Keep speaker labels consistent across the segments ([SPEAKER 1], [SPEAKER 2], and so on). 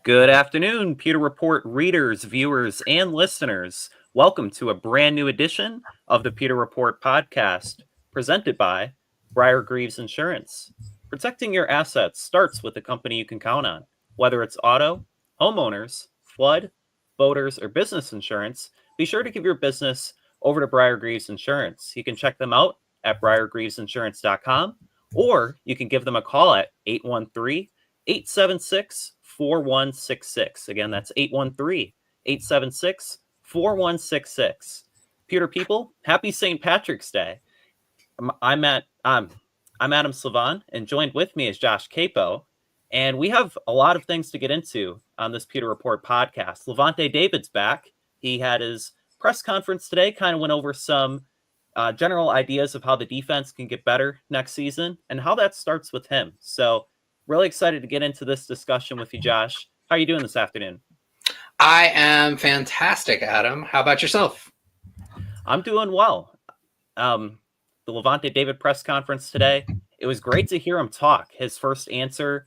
[SPEAKER 1] Good afternoon, Pewter Report readers, viewers, and listeners. Welcome to a brand new edition of the Pewter Report podcast, presented by Briar Greaves Insurance. Protecting your assets starts with a company you can count on. Whether it's auto, homeowners, flood, boaters, or business insurance, be sure to give your business over to Briar Greaves Insurance. You can check them out at briargreavesinsurance.com, or you can give them a call at 813-876-4166. Again, that's 813-876-4166. Pewter people, happy St. Patrick's Day. I'm Adam Slavon, and joined with me is Josh Capo. And we have a lot of things to get into on this Pewter Report podcast. Lavonte David's back. He had his press conference today, kind of went over some general ideas of how the defense can get better next season and how that starts with him. So really excited to get into this discussion with you, Josh. How are you doing this afternoon?
[SPEAKER 2] I am fantastic, Adam. How about yourself?
[SPEAKER 1] I'm doing well. The Lavonte David press conference today, it was great to hear him talk. His first answer,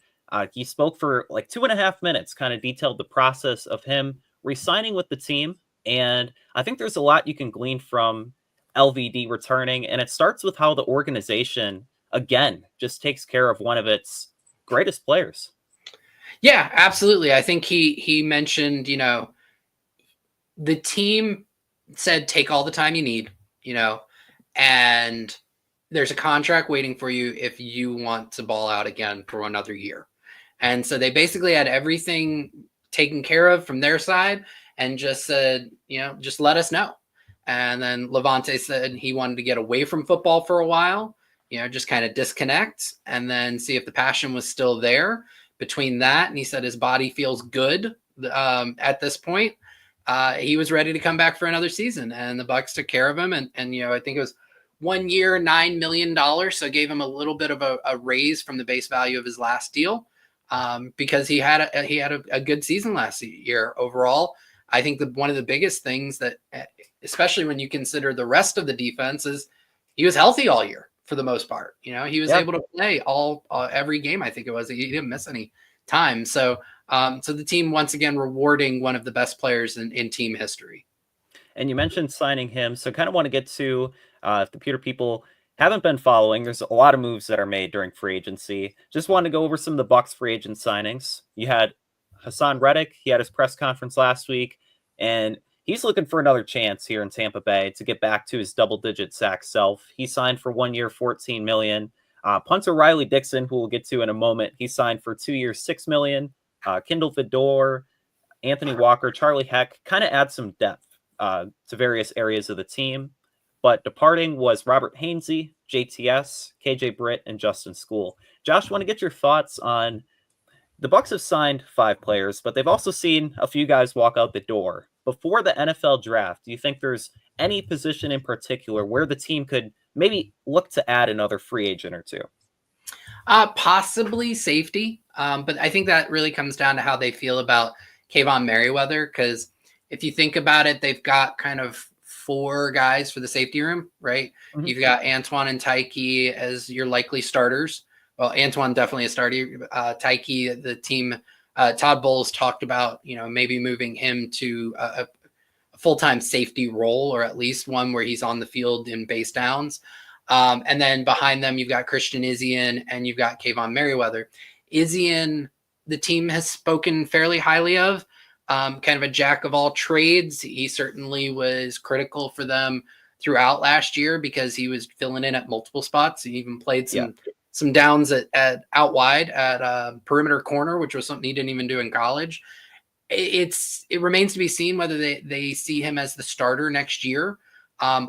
[SPEAKER 1] he spoke for like 2.5 minutes, kind of detailed the process of him re-signing with the team. And I think there's a lot you can glean from LVD returning. And it starts with how the organization, again, just takes care of one of its greatest players.
[SPEAKER 2] Yeah, absolutely. I think he mentioned, the team said take all the time you need, and there's a contract waiting for you if you want to ball out again for another year. And so they basically had everything taken care of from their side and just said, just let us know. And then Lavonte said he wanted to get away from football for a while, just kind of disconnect and then see if the passion was still there between that. And he said his body feels good at this point. He was ready to come back for another season, and the Bucs took care of him. And I think it was 1 year, $9 million. So gave him a little bit of a raise from the base value of his last deal because he had a good season last year overall. I think one of the biggest things that, especially when you consider the rest of the defense, is he was healthy all year for the most part. He was able to play every game. I think it was. He didn't miss any time. So the team once again rewarding one of the best players in team history.
[SPEAKER 1] And you mentioned signing him, so kind of want to get to if the Pewter people haven't been following. There's a lot of moves that are made during free agency. Just wanted to go over some of the Bucs free agent signings. You had Hassan Reddick. He had his press conference last week, and he's looking for another chance here in Tampa Bay to get back to his double-digit sack self. He signed for 1 year, $14 million. Punter Riley Dixon, who we'll get to in a moment, he signed for 2 years, $6 million. Kindle Vidor, Anthony Walker, Charlie Heck, kind of add some depth to various areas of the team. But departing was Robert Hainsey, JTS, KJ Britt, and Justin School. Josh, want to get your thoughts on the Bucs have signed 5 players, but they've also seen a few guys walk out the door. Before the NFL draft, do you think there's any position in particular where the team could maybe look to add another free agent or two?
[SPEAKER 2] Possibly safety. But I think that really comes down to how they feel about Kayvon Merriweather, because if you think about it, they've got kind of 4 guys for the safety room, right? Mm-hmm. You've got Antoine and Tyke as your likely starters. Well, Antoine definitely a starter. Tyke, the team, Todd Bowles talked about, maybe moving him to a full-time safety role, or at least one where he's on the field in base downs. And then behind them, you've got Christian Izien and you've got Kayvon Merriweather. Izien, the team has spoken fairly highly of, kind of a jack of all trades. He certainly was critical for them throughout last year because he was filling in at multiple spots. He even played some downs at out wide at perimeter corner, which was something he didn't even do in college. It remains to be seen whether they see him as the starter next year,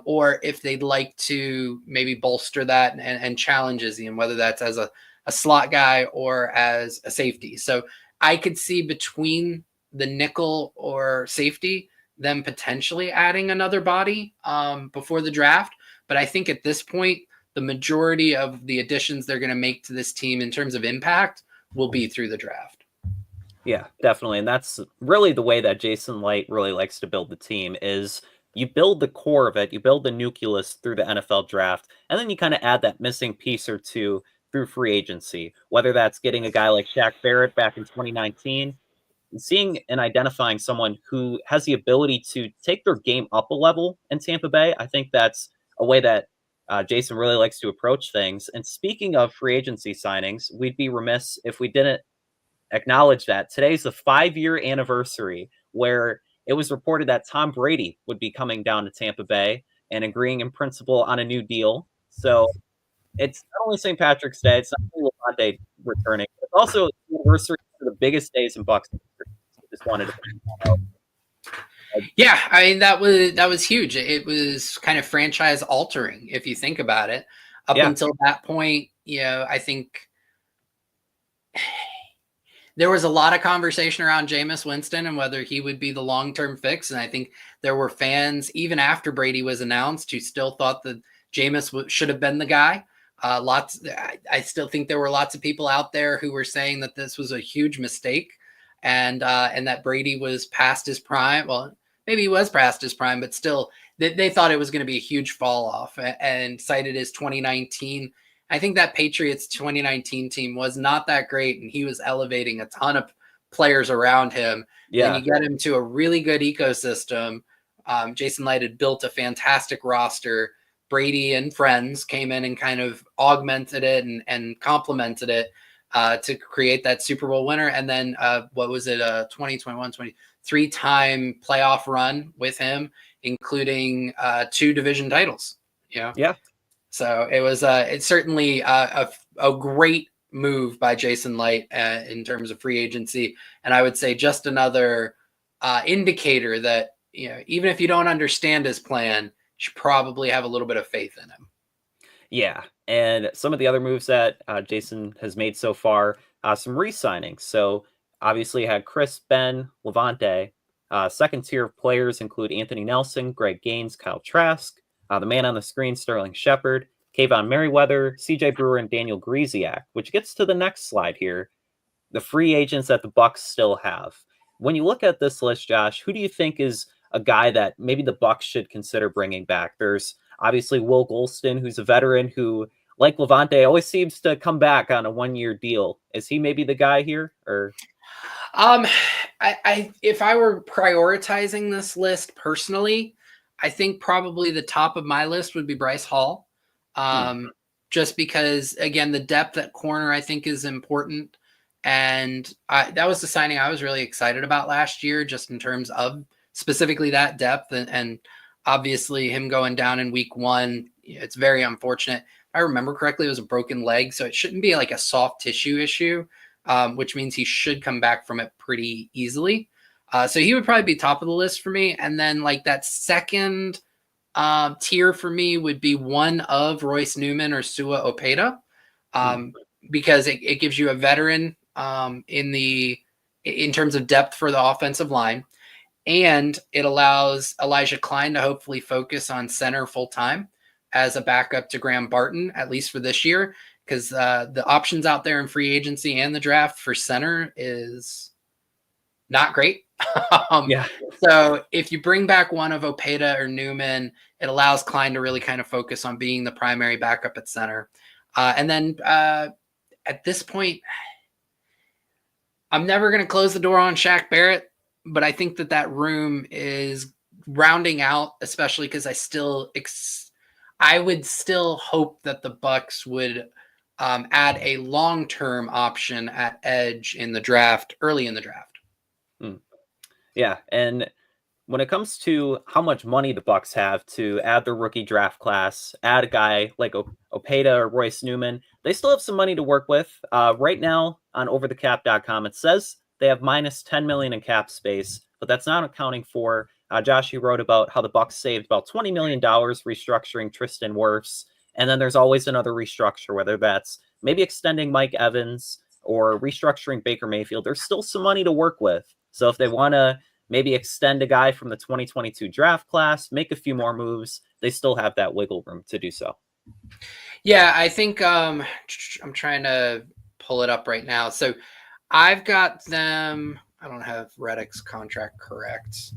[SPEAKER 2] or if they'd like to maybe bolster that and challenge Izzy, and whether that's as a slot guy or as a safety. So I could see between the nickel or safety them potentially adding another body before the draft. But I think at this point, the majority of the additions they're going to make to this team in terms of impact will be through the draft.
[SPEAKER 1] Yeah, definitely. And that's really the way that Jason Light really likes to build the team is you build the core of it, you build the nucleus through the NFL draft, and then you kind of add that missing piece or two through free agency, whether that's getting a guy like Shaq Barrett back in 2019, seeing and identifying someone who has the ability to take their game up a level in Tampa Bay, I think that's a way that Jason really likes to approach things. And speaking of free agency signings, we'd be remiss if we didn't acknowledge that today's the 5-year anniversary where it was reported that Tom Brady would be coming down to Tampa Bay and agreeing in principle on a new deal. So it's not only St. Patrick's Day, it's not only Lavonte returning, but it's also the anniversary of the biggest days in Bucs history. So just wanted to point that out.
[SPEAKER 2] Yeah, I mean that was huge. It was kind of franchise altering if you think about it. Up
[SPEAKER 1] Yeah,
[SPEAKER 2] until that point, I think there was a lot of conversation around Jameis Winston and whether he would be the long-term fix. And I think there were fans, even after Brady was announced, who still thought that Jameis should have been the guy. I still think there were lots of people out there who were saying that this was a huge mistake, and that Brady was past his prime. Well, maybe he was past his prime, but still, they thought it was going to be a huge fall off, and cited his 2019. I think that Patriots 2019 team was not that great, and he was elevating a ton of players around him.
[SPEAKER 1] yeah,
[SPEAKER 2] Then you get him to a really good ecosystem. Jason Light had built a fantastic roster. Brady and friends came in and kind of augmented it and complemented it to create that Super Bowl winner. And then what was it, 2021, 23-time playoff run with him, including 2 division titles.
[SPEAKER 1] yeah.
[SPEAKER 2] So it was it's certainly a great move by Jason Light in terms of free agency. And I would say just another indicator that, even if you don't understand his plan, you should probably have a little bit of faith in him.
[SPEAKER 1] Yeah, and some of the other moves that Jason has made so far, some re-signings. So obviously had Chris, Ben, Lavonte. Second tier of players include Anthony Nelson, Greg Gaines, Kyle Trask, the man on the screen, Sterling Shepard, Kayvon Merriweather, CJ Brewer, and Daniel Griesiak, which gets to the next slide here. The free agents that the Bucs still have. When you look at this list, Josh, who do you think is a guy that maybe the Bucs should consider bringing back? There's obviously Will Golston, who's a veteran who, like Lavonte, always seems to come back on a 1-year deal. Is he maybe the guy here, or?
[SPEAKER 2] I if I were prioritizing this list personally, I think probably the top of my list would be Bryce Hall. Just because, again, the depth at corner I think is important. And that was the signing I was really excited about last year, just in terms of specifically that depth. And obviously him going down in week 1, it's very unfortunate. If I remember correctly, it was a broken leg, so it shouldn't be like a soft tissue issue, which means he should come back from it pretty easily. So he would probably be top of the list for me. And then like that second tier for me would be one of Royce Newman or Sua Opeta, because it gives you a veteran in terms of depth for the offensive line, and it allows Elijah Klein to hopefully focus on center full time as a backup to Graham Barton, at least for this year, because the options out there in free agency and the draft for center is not great.
[SPEAKER 1] Yeah.
[SPEAKER 2] So if you bring back one of Opeta or Newman, it allows Klein to really kind of focus on being the primary backup at center. And then at this point, I'm never going to close the door on Shaq Barrett, but I think that room is rounding out, especially because I would still hope that the Bucs would add a long-term option at edge in the draft, early in the draft.
[SPEAKER 1] Yeah, and when it comes to how much money the Bucs have to add their rookie draft class, add a guy like Opeta or Royce Newman, they still have some money to work with. Right now on overthecap.com, it says they have minus $10 million in cap space, but that's not accounting for Josh, you wrote about how the Bucs saved about $20 million restructuring Tristan Wirfs, and then there's always another restructure, whether that's maybe extending Mike Evans or restructuring Baker Mayfield. There's still some money to work with. So if they want to maybe extend a guy from the 2022 draft class, make a few more moves, they still have that wiggle room to do so.
[SPEAKER 2] Yeah, I think I'm trying to pull it up right now. So I've got them. I don't have Reddick's contract correct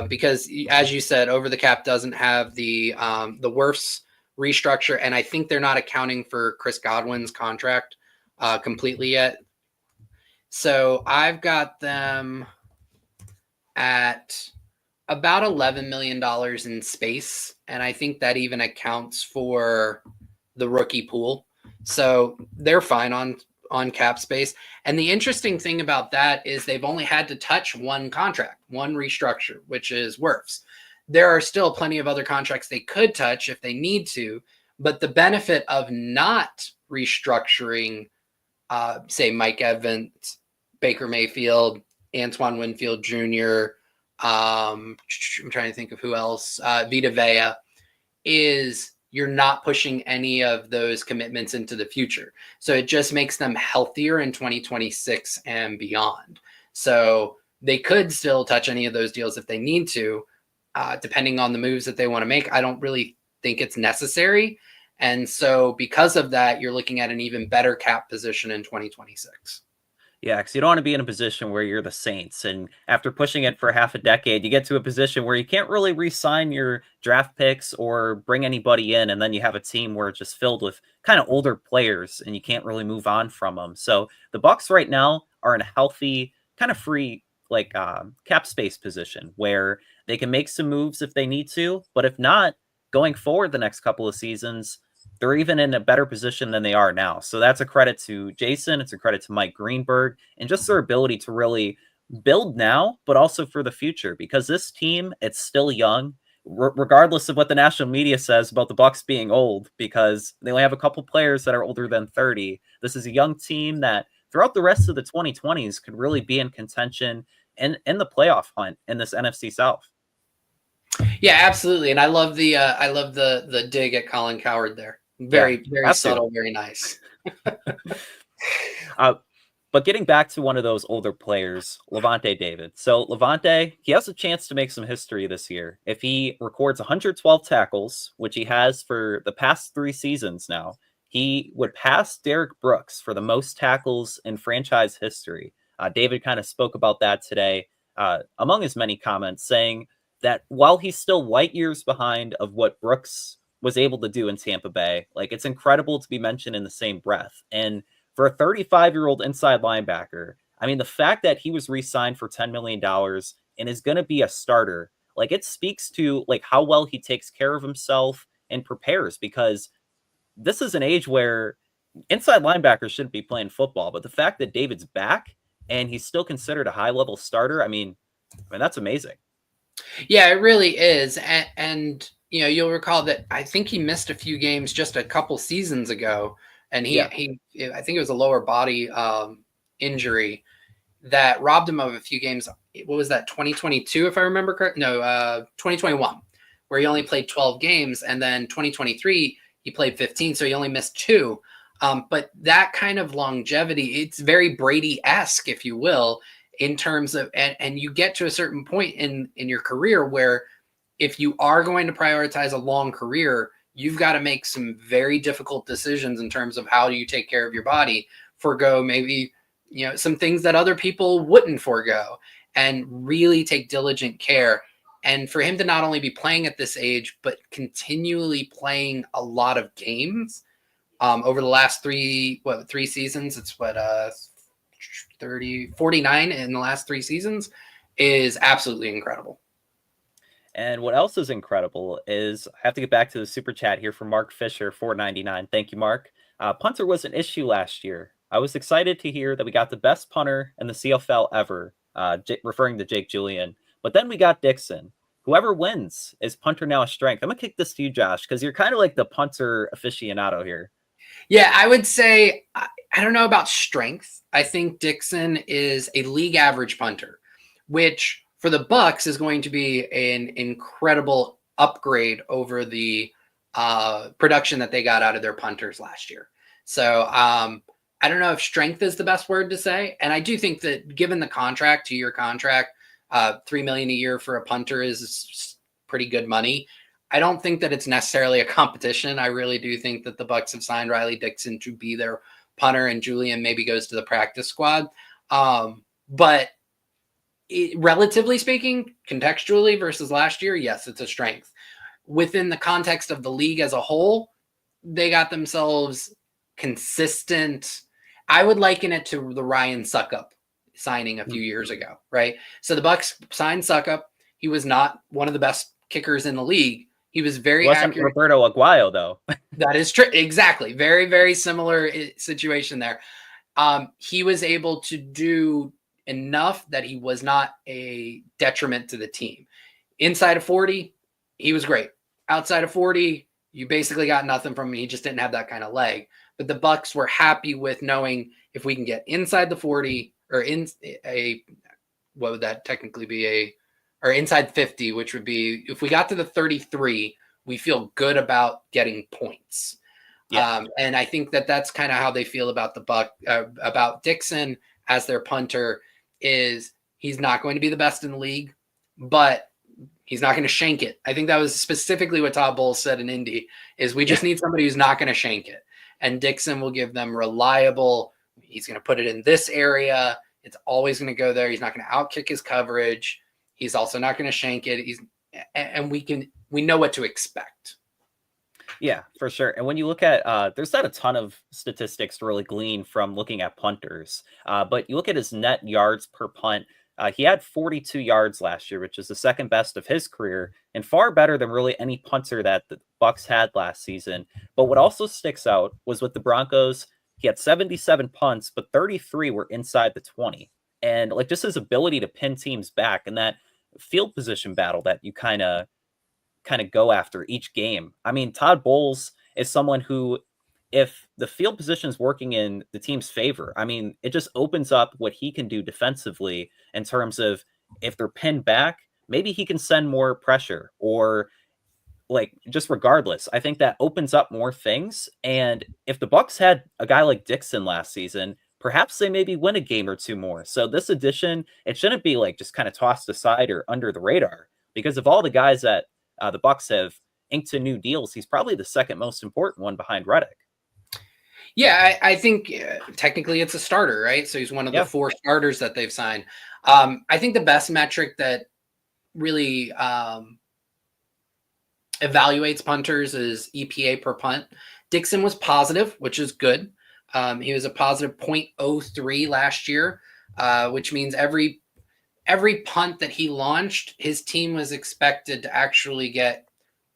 [SPEAKER 2] because, as you said, Over the Cap doesn't have the Wirfs restructure, and I think they're not accounting for Chris Godwin's contract completely yet. So I've got them at about $11 million in space. And I think that even accounts for the rookie pool. So they're fine on cap space. And the interesting thing about that is they've only had to touch one contract, one restructure, which is Wirfs. There are still plenty of other contracts they could touch if they need to, but the benefit of not restructuring, say, Mike Evans, Baker Mayfield, Antoine Winfield Jr., I'm trying to think of who else, Vita Vea, is you're not pushing any of those commitments into the future. So it just makes them healthier in 2026 and beyond. So they could still touch any of those deals if they need to, depending on the moves that they want to make. I don't really think it's necessary. And so because of that, you're looking at an even better cap position in 2026.
[SPEAKER 1] Yeah, because you don't want to be in a position where you're the Saints, and after pushing it for half a decade, you get to a position where you can't really re-sign your draft picks or bring anybody in, and then you have a team where it's just filled with kind of older players, and you can't really move on from them. So the Bucs right now are in a healthy, kind of free, like cap space position where they can make some moves if they need to, but if not, going forward the next couple of seasons, they're even in a better position than they are now. So that's a credit to Jason. It's a credit to Mike Greenberg and just their ability to really build now, but also for the future, because this team, it's still young, regardless of what the national media says about the Bucs being old, because they only have a couple players that are older than 30. This is a young team that throughout the rest of the 2020s could really be in contention and in the playoff hunt in this NFC South.
[SPEAKER 2] Yeah, absolutely. And I love the dig at Colin Cowherd there. Very subtle, very nice.
[SPEAKER 1] But getting back to one of those older players, Lavonte David. So Lavonte, he has a chance to make some history this year. If he records 112 tackles, which he has for the past 3 seasons now, he would pass Derek Brooks for the most tackles in franchise history. David kind of spoke about that today, among his many comments, saying that while he's still light years behind of what Brooks was able to do in Tampa Bay, like, it's incredible to be mentioned in the same breath. And for a 35-year-old inside linebacker, I mean, the fact that he was re-signed for $10 million and is going to be a starter, like, it speaks to like how well he takes care of himself and prepares, because this is an age where inside linebackers shouldn't be playing football. But the fact that David's back and he's still considered a high-level starter, I mean, that's amazing.
[SPEAKER 2] Yeah, it really is. And you know, you'll recall that I think he missed a few games just a couple seasons ago, and he I think it was a lower body injury that robbed him of a few games. What was that, 2022, if I remember correct? No, 2021, where he only played 12 games, and then 2023 he played 15, so he only missed 2. But that kind of longevity, it's very Brady-esque, if you will, in terms of, and you get to a certain point in your career where if you are going to prioritize a long career, you've got to make some very difficult decisions in terms of how do you take care of your body, forego maybe, you know, some things that other people wouldn't forego, and really take diligent care. And for him to not only be playing at this age, but continually playing a lot of games over the last 3 seasons, it's 49 in the last 3 seasons, is absolutely incredible.
[SPEAKER 1] And what else is incredible is I have to get back to the super chat here from Mark Fisher, 4.99. Thank you, Mark. Punter was an issue last year. I was excited to hear that we got the best punter in the CFL ever, referring to Jake Julian. But then we got Dixon. Whoever wins, is punter now a strength? I'm going to kick this to you, Josh, because you're kind of like the punter aficionado here.
[SPEAKER 2] Yeah, I would say, I don't know about strength. I think Dixon is a league average punter, which for the Bucs is going to be an incredible upgrade over the production that they got out of their punters last year. So I don't know if strength is the best word to say. And I do think that given the contract, 2-year contract, $3 million a year for a punter is pretty good money. I don't think that it's necessarily a competition. I really do think that the Bucs have signed Riley Dixon to be their punter, and Julian maybe goes to the practice squad. But relatively speaking, contextually versus last year, yes, it's a strength. Within the context of the league as a whole, they got themselves consistent. I would liken it to the Ryan Suckup signing a few years ago, right? So the Bucs signed Suckup. He was not one of the best kickers in the league. He was very
[SPEAKER 1] Wasn't
[SPEAKER 2] accurate.
[SPEAKER 1] Roberto Aguayo, though.
[SPEAKER 2] That is true. Exactly. Very, very similar situation there. He was able to do enough that he was not a detriment to the team. Inside of 40, he was great. Outside of 40, you basically got nothing from him. He just didn't have that kind of leg. But the Bucs were happy with knowing if we can get inside the 40 or in a, what would that technically be, or inside 50, which would be, if we got to the 33, we feel good about getting points. Yeah. And I think that that's kind of how they feel about about Dixon as their punter. Is he's not going to be the best in the league, but he's not going to shank it. I think that was specifically what Todd Bowles said in Indy, is we just need somebody who's not going to shank it. And Dixon will give them reliable, he's going to put it in this area. It's always going to go there. He's not going to outkick his coverage. He's also not going to shank it. And we know what to expect.
[SPEAKER 1] Yeah, for sure. And when you look at, there's not a ton of statistics to really glean from looking at punters, but you look at his net yards per punt. He had 42 yards last year, which is the second best of his career and far better than really any punter that the Bucs had last season. But what also sticks out was with the Broncos, he had 77 punts, but 33 were inside the 20. And like just his ability to pin teams back and that field position battle that you kind of go after each game. I mean, Todd Bowles is someone who, if the field position is working in the team's favor, I mean, it just opens up what he can do defensively in terms of if they're pinned back, maybe he can send more pressure or like just regardless. I think that opens up more things. And if the Bucs had a guy like Dixon last season, perhaps they maybe win a game or two more. So this addition, it shouldn't be like just kind of tossed aside or under the radar, because of all the guys that the Bucs have inked to new deals, he's probably the second most important one behind Reddick.
[SPEAKER 2] Yeah, I think technically it's a starter, right? So he's one of the 4 starters that they've signed. I think the best metric that really evaluates punters is EPA per punt. Dixon was positive, which is good. He was a positive 0.03 last year, which means every punt that he launched, his team was expected to actually get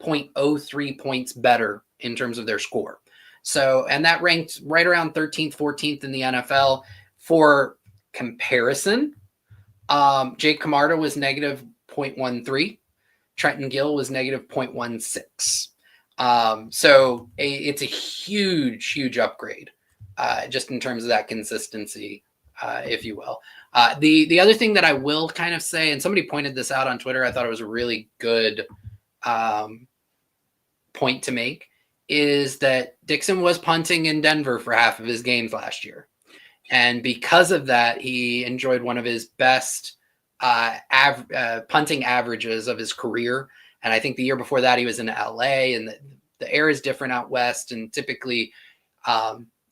[SPEAKER 2] 0.03 points better in terms of their score. So, and that ranked right around 13th, 14th in the NFL. For comparison, Jake Camarda was negative 0.13. Trenton Gill was negative 0.16. So it's a huge, huge upgrade just in terms of that consistency, if you will. The other thing that I will kind of say, and somebody pointed this out on Twitter, I thought it was a really good point to make, is that Dixon was punting in Denver for half of his games last year. And because of that, he enjoyed one of his best punting averages of his career. And I think the year before that, he was in LA, and the air is different out west. And typically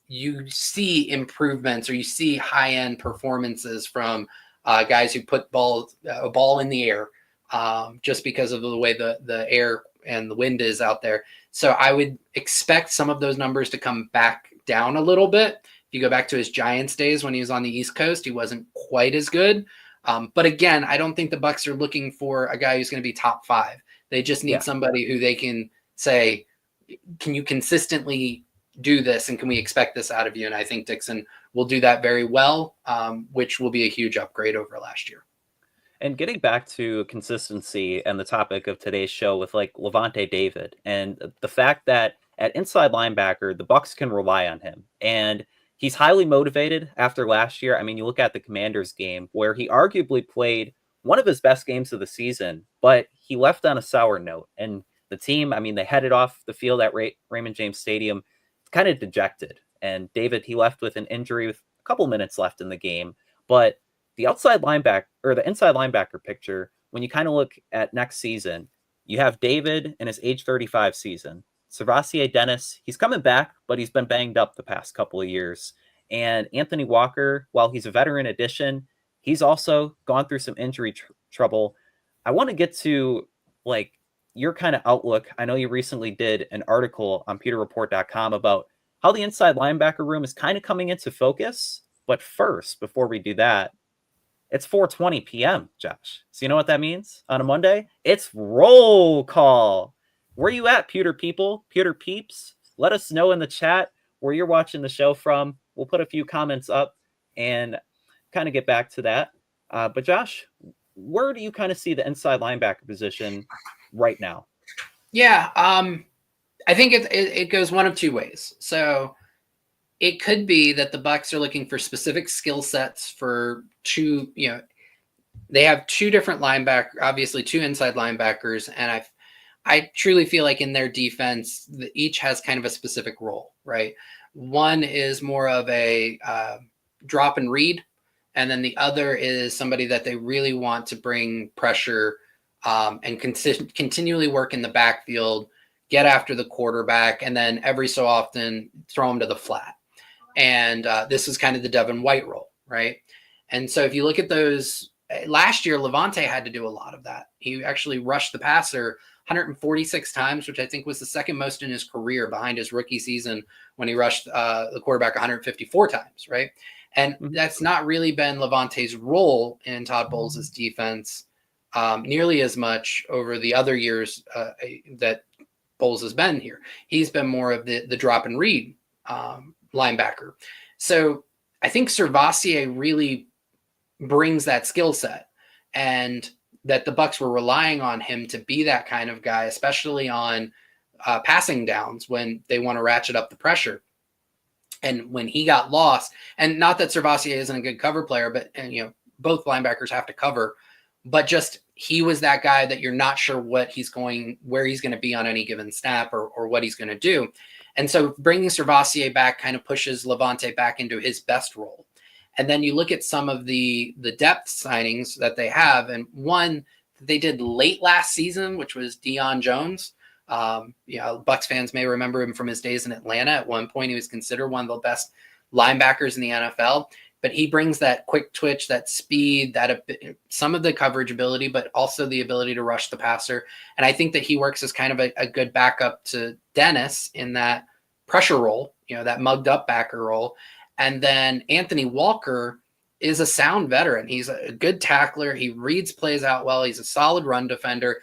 [SPEAKER 2] you see improvements, or you see high-end performances from guys who put a ball in the air just because of the way the air and the wind is out there. So I would expect some of those numbers to come back down a little bit. If you go back to his Giants days when he was on the East Coast, he wasn't quite as good. But again, I don't think the Bucs are looking for a guy who's going to be top 5. They just need somebody who they can say, can you consistently do this, and can we expect this out of you? And I think Dixon will do that very well, which will be a huge upgrade over last year.
[SPEAKER 1] And getting back to consistency and the topic of today's show with like Lavonte David and the fact that at inside linebacker, the Bucs can rely on him. And he's highly motivated after last year. I mean, you look at the Commanders game where he arguably played one of his best games of the season, but he left on a sour note. And the team, I mean, they headed off the field at Raymond James Stadium kind of dejected. And David, he left with an injury with a couple minutes left in the game. But the outside linebacker, or the inside linebacker picture, when you kind of look at next season, you have David in his age 35 season. Servassier Dennis, he's coming back, but he's been banged up the past couple of years. And Anthony Walker, while he's a veteran addition, he's also gone through some injury trouble. I want to get to like your kind of outlook. I know you recently did an article on pewterreport.com about how the inside linebacker room is kind of coming into focus. But first, before we do that, It's 4:20 p.m., Josh. So you know what that means on a Monday? It's roll call. Where you at, Pewter people? Pewter peeps? Let us know in the chat where you're watching the show from. We'll put a few comments up and kind of get back to that. But Josh, where do you kind of see the inside linebacker position right now?
[SPEAKER 2] Yeah, I think it goes one of two ways. So it could be that the Bucs are looking for specific skill sets for two. They have two different linebackers, obviously two inside linebackers, and I truly feel like in their defense, each has kind of a specific role, right? One is more of a drop and read, and then the other is somebody that they really want to bring pressure and continually work in the backfield, get after the quarterback, and then every so often throw them to the flat. And this is kind of the Devon White role, right? And so if you look at those, last year, Lavonte had to do a lot of that. He actually rushed the passer 146 times, which I think was the second most in his career behind his rookie season when he rushed the quarterback 154 times, right? And that's not really been Lavonte's role in Todd Bowles' defense nearly as much over the other years that Bowles has been here. He's been more of the drop and read linebacker. So I think Servassier really brings that skill set, and that the Bucs were relying on him to be that kind of guy, especially on passing downs when they want to ratchet up the pressure. And when he got lost, and not that Servassier isn't a good cover player, but both linebackers have to cover, but just he was that guy that you're not sure where he's going to be on any given snap or what he's going to do. And so bringing Servassier back kind of pushes Lavonte back into his best role. And then you look at some of the depth signings that they have, and one they did late last season, which was Deion Jones. Bucs fans may remember him from his days in Atlanta. At one point, he was considered one of the best linebackers in the NFL. But he brings that quick twitch, that speed, some of the coverage ability, but also the ability to rush the passer. And I think that he works as kind of a good backup to Dennis in that pressure role, that mugged up backer role. And then Anthony Walker is a sound veteran. He's a good tackler. He reads plays out well. He's a solid run defender.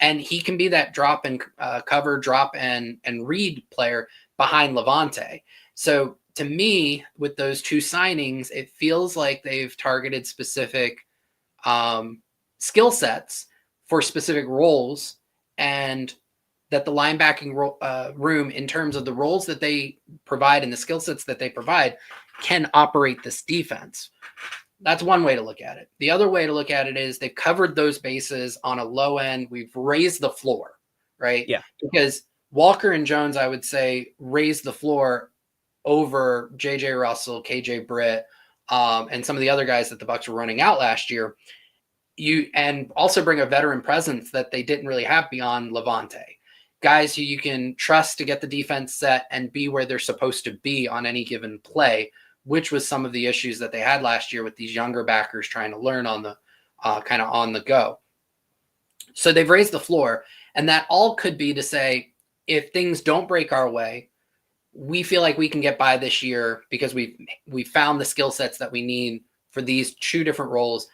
[SPEAKER 2] And he can be that drop and cover, drop and read player behind Lavonte. So to me, with those two signings, it feels like they've targeted specific skill sets for specific roles, and that the linebacking room, in terms of the roles that they provide and the skill sets that they provide, can operate this defense. That's one way to look at it. The other way to look at it is they've covered those bases on a low end. We've raised the floor, right?
[SPEAKER 1] Yeah.
[SPEAKER 2] Because Walker and Jones, I would say, raised the floor over J.J. Russell, K.J. Britt, and some of the other guys that the Bucs were running out last year. And also bring a veteran presence that they didn't really have beyond Lavonte. Guys who you can trust to get the defense set and be where they're supposed to be on any given play, which was some of the issues that they had last year with these younger backers trying to learn on the kind of on the go. So they've raised the floor, and that all could be to say, if things don't break our way, we feel like we can get by this year because we found the skill sets that we need for these two different roles,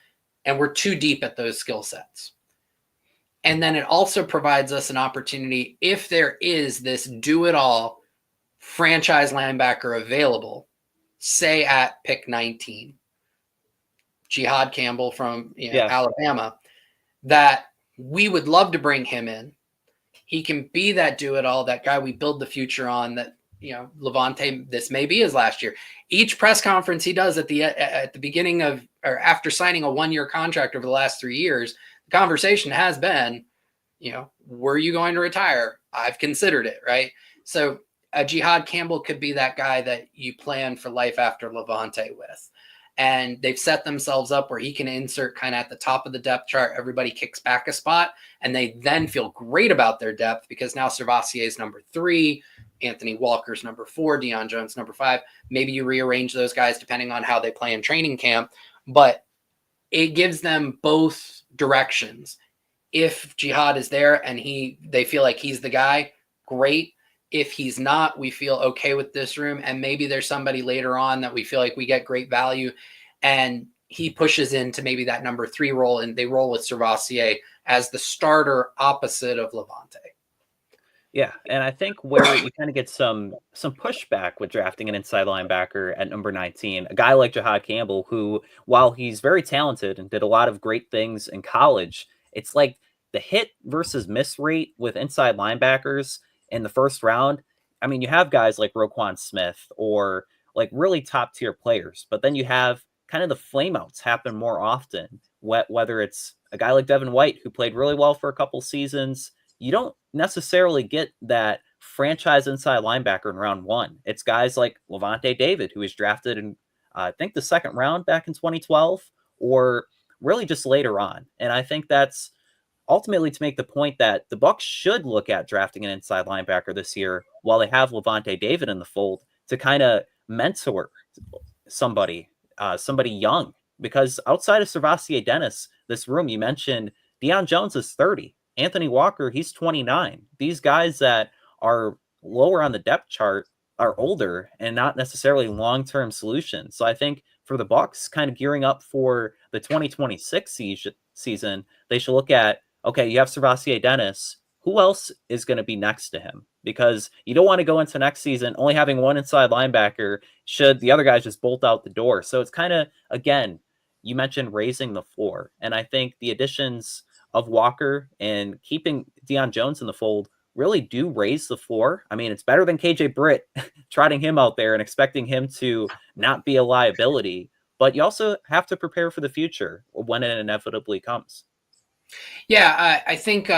[SPEAKER 2] and we're too deep at those skill sets. And then it also provides us an opportunity, if there is this do-it-all franchise linebacker available, say at pick 19, Jihad Campbell from Alabama, that we would love to bring him in. He can be that do-it-all, that guy we build the future on, that Lavonte, this may be his last year. Each press conference he does at the beginning of, or after signing a 1-year contract over the last 3 years, the conversation has been, were you going to retire? I've considered it, right? So Jihad Campbell could be that guy that you plan for life after Lavonte with. And they've set themselves up where he can insert kind of at the top of the depth chart. Everybody kicks back a spot, and they then feel great about their depth because now Servassier is number 3, Anthony Walker's number 4, Deion Jones number 5. Maybe you rearrange those guys depending on how they play in training camp, but it gives them both directions. If Jihad is there and they feel like he's the guy, great. If he's not, we feel okay with this room. And maybe there's somebody later on that we feel like we get great value, and he pushes into maybe that number 3 role, and they roll with Servassier as the starter opposite of Lavonte.
[SPEAKER 1] Yeah, and I think where you kind of get some pushback with drafting an inside linebacker at number 19, a guy like Jahad Campbell, who, while he's very talented and did a lot of great things in college, it's like the hit versus miss rate with inside linebackers in the first round. I mean, you have guys like Roquan Smith or like really top tier players, but then you have kind of the flameouts happen more often. Whether it's a guy like Devon White, who played really well for a couple seasons, you don't necessarily get that franchise inside linebacker in round 1. It's guys like Lavonte David, who was drafted in, I think, the second round back in 2012, or really just later on. And I think that's ultimately to make the point that the Bucs should look at drafting an inside linebacker this year while they have Lavonte David in the fold to kind of mentor somebody, somebody young. Because outside of Servassier Dennis, this room you mentioned, Deion Jones is 30. Anthony Walker, he's 29. These guys that are lower on the depth chart are older and not necessarily long-term solutions. So I think for the Bucs kind of gearing up for the 2026 season, they should look at, okay, you have Servassier Dennis. Who else is going to be next to him? Because you don't want to go into next season only having one inside linebacker should the other guys just bolt out the door. So it's kind of, again, you mentioned raising the floor. And I think the additions of Walker and keeping Deion Jones in the fold really do raise the floor. I mean, it's better than KJ Britt trotting him out there and expecting him to not be a liability. But you also have to prepare for the future when it inevitably comes.
[SPEAKER 2] Yeah, I think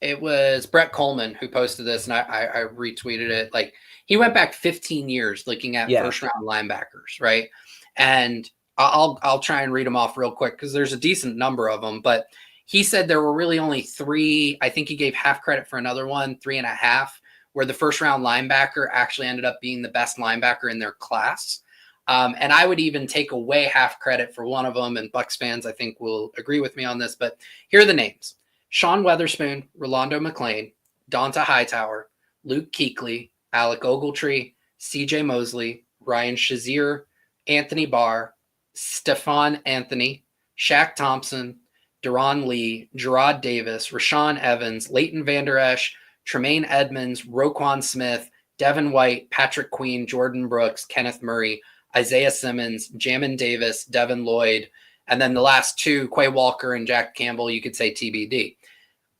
[SPEAKER 2] it was Brett Coleman who posted this, and I retweeted it. Like, he went back 15 years looking at first round linebackers, right? And I'll try and read them off real quick because there's a decent number of them. But he said there were really only 3. I think he gave half credit for another one, 3.5, where the first round linebacker actually ended up being the best linebacker in their class. And I would even take away half credit for one of them. And Bucs fans, I think, will agree with me on this. But here are the names: Sean Weatherspoon, Rolando McClain, Donta Hightower, Luke Kuechly, Alec Ogletree, CJ Mosley, Ryan Shazier, Anthony Barr, Stephon Anthony, Shaq Thompson, Deron Lee, Gerard Davis, Rashawn Evans, Leighton Vander Esch, Tremaine Edmonds, Roquan Smith, Devon White, Patrick Queen, Jordan Brooks, Kenneth Murray, Isaiah Simmons, Jamin Davis, Devin Lloyd, and then the last 2, Quay Walker and Jack Campbell, you could say TBD.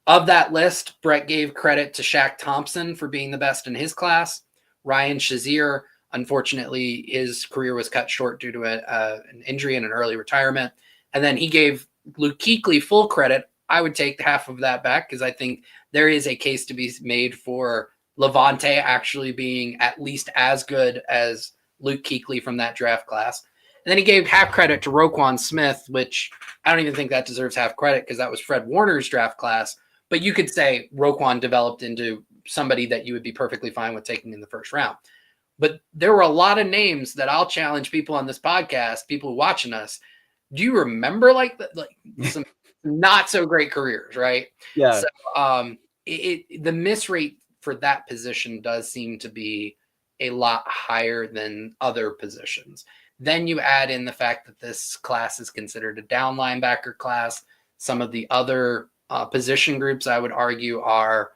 [SPEAKER 2] Of that list, Brett gave credit to Shaq Thompson for being the best in his class. Ryan Shazier, unfortunately, his career was cut short due to an injury and an early retirement. And then he gave Luke Kuechly full credit. I would take half of that back because I think there is a case to be made for Lavonte actually being at least as good as Luke Kuechly from that draft class. And then he gave half credit to Roquan Smith, which I don't even think that deserves half credit because that was Fred Warner's draft class. But you could say Roquan developed into somebody that you would be perfectly fine with taking in the first round. But there were a lot of names that I'll challenge people on this podcast, people watching us. Do you remember like some not so great careers, right?
[SPEAKER 1] Yeah.
[SPEAKER 2] So the miss rate for that position does seem to be a lot higher than other positions. Then you add in the fact that this class is considered a down linebacker class. Some of the other position groups, I would argue, are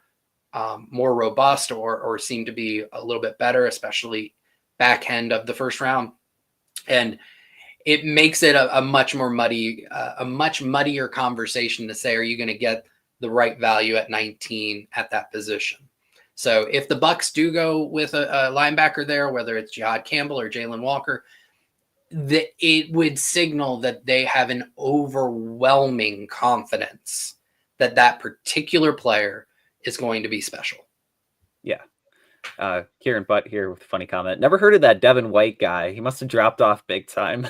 [SPEAKER 2] more robust or seem to be a little bit better, especially back end of the first round. And it makes it a much muddier conversation to say, are you going to get the right value at 19 at that position? So if the Bucs do go with a linebacker there, whether it's Jahad Campbell or Jalen Walker, it would signal that they have an overwhelming confidence that that particular player is going to be special.
[SPEAKER 1] Yeah. Kieran Butt here with a funny comment. Never heard of that Devon White guy. He must have dropped off big time.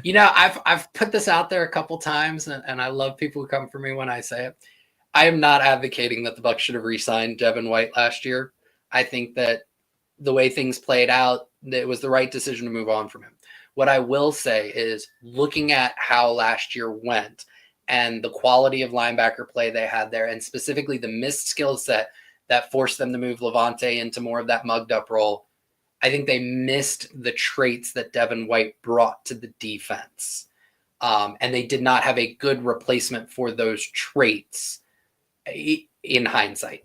[SPEAKER 2] You know, I've put this out there a couple times, and I love people who come for me when I say it. I am not advocating that the Bucs should have re-signed Devon White last year. I think that the way things played out, it was the right decision to move on from him. What I will say is, looking at how last year went and the quality of linebacker play they had there, and specifically the missed skill set that forced them to move Lavonte into more of that mugged up role, I think they missed the traits that Devon White brought to the defense. And they did not have a good replacement for those traits in hindsight.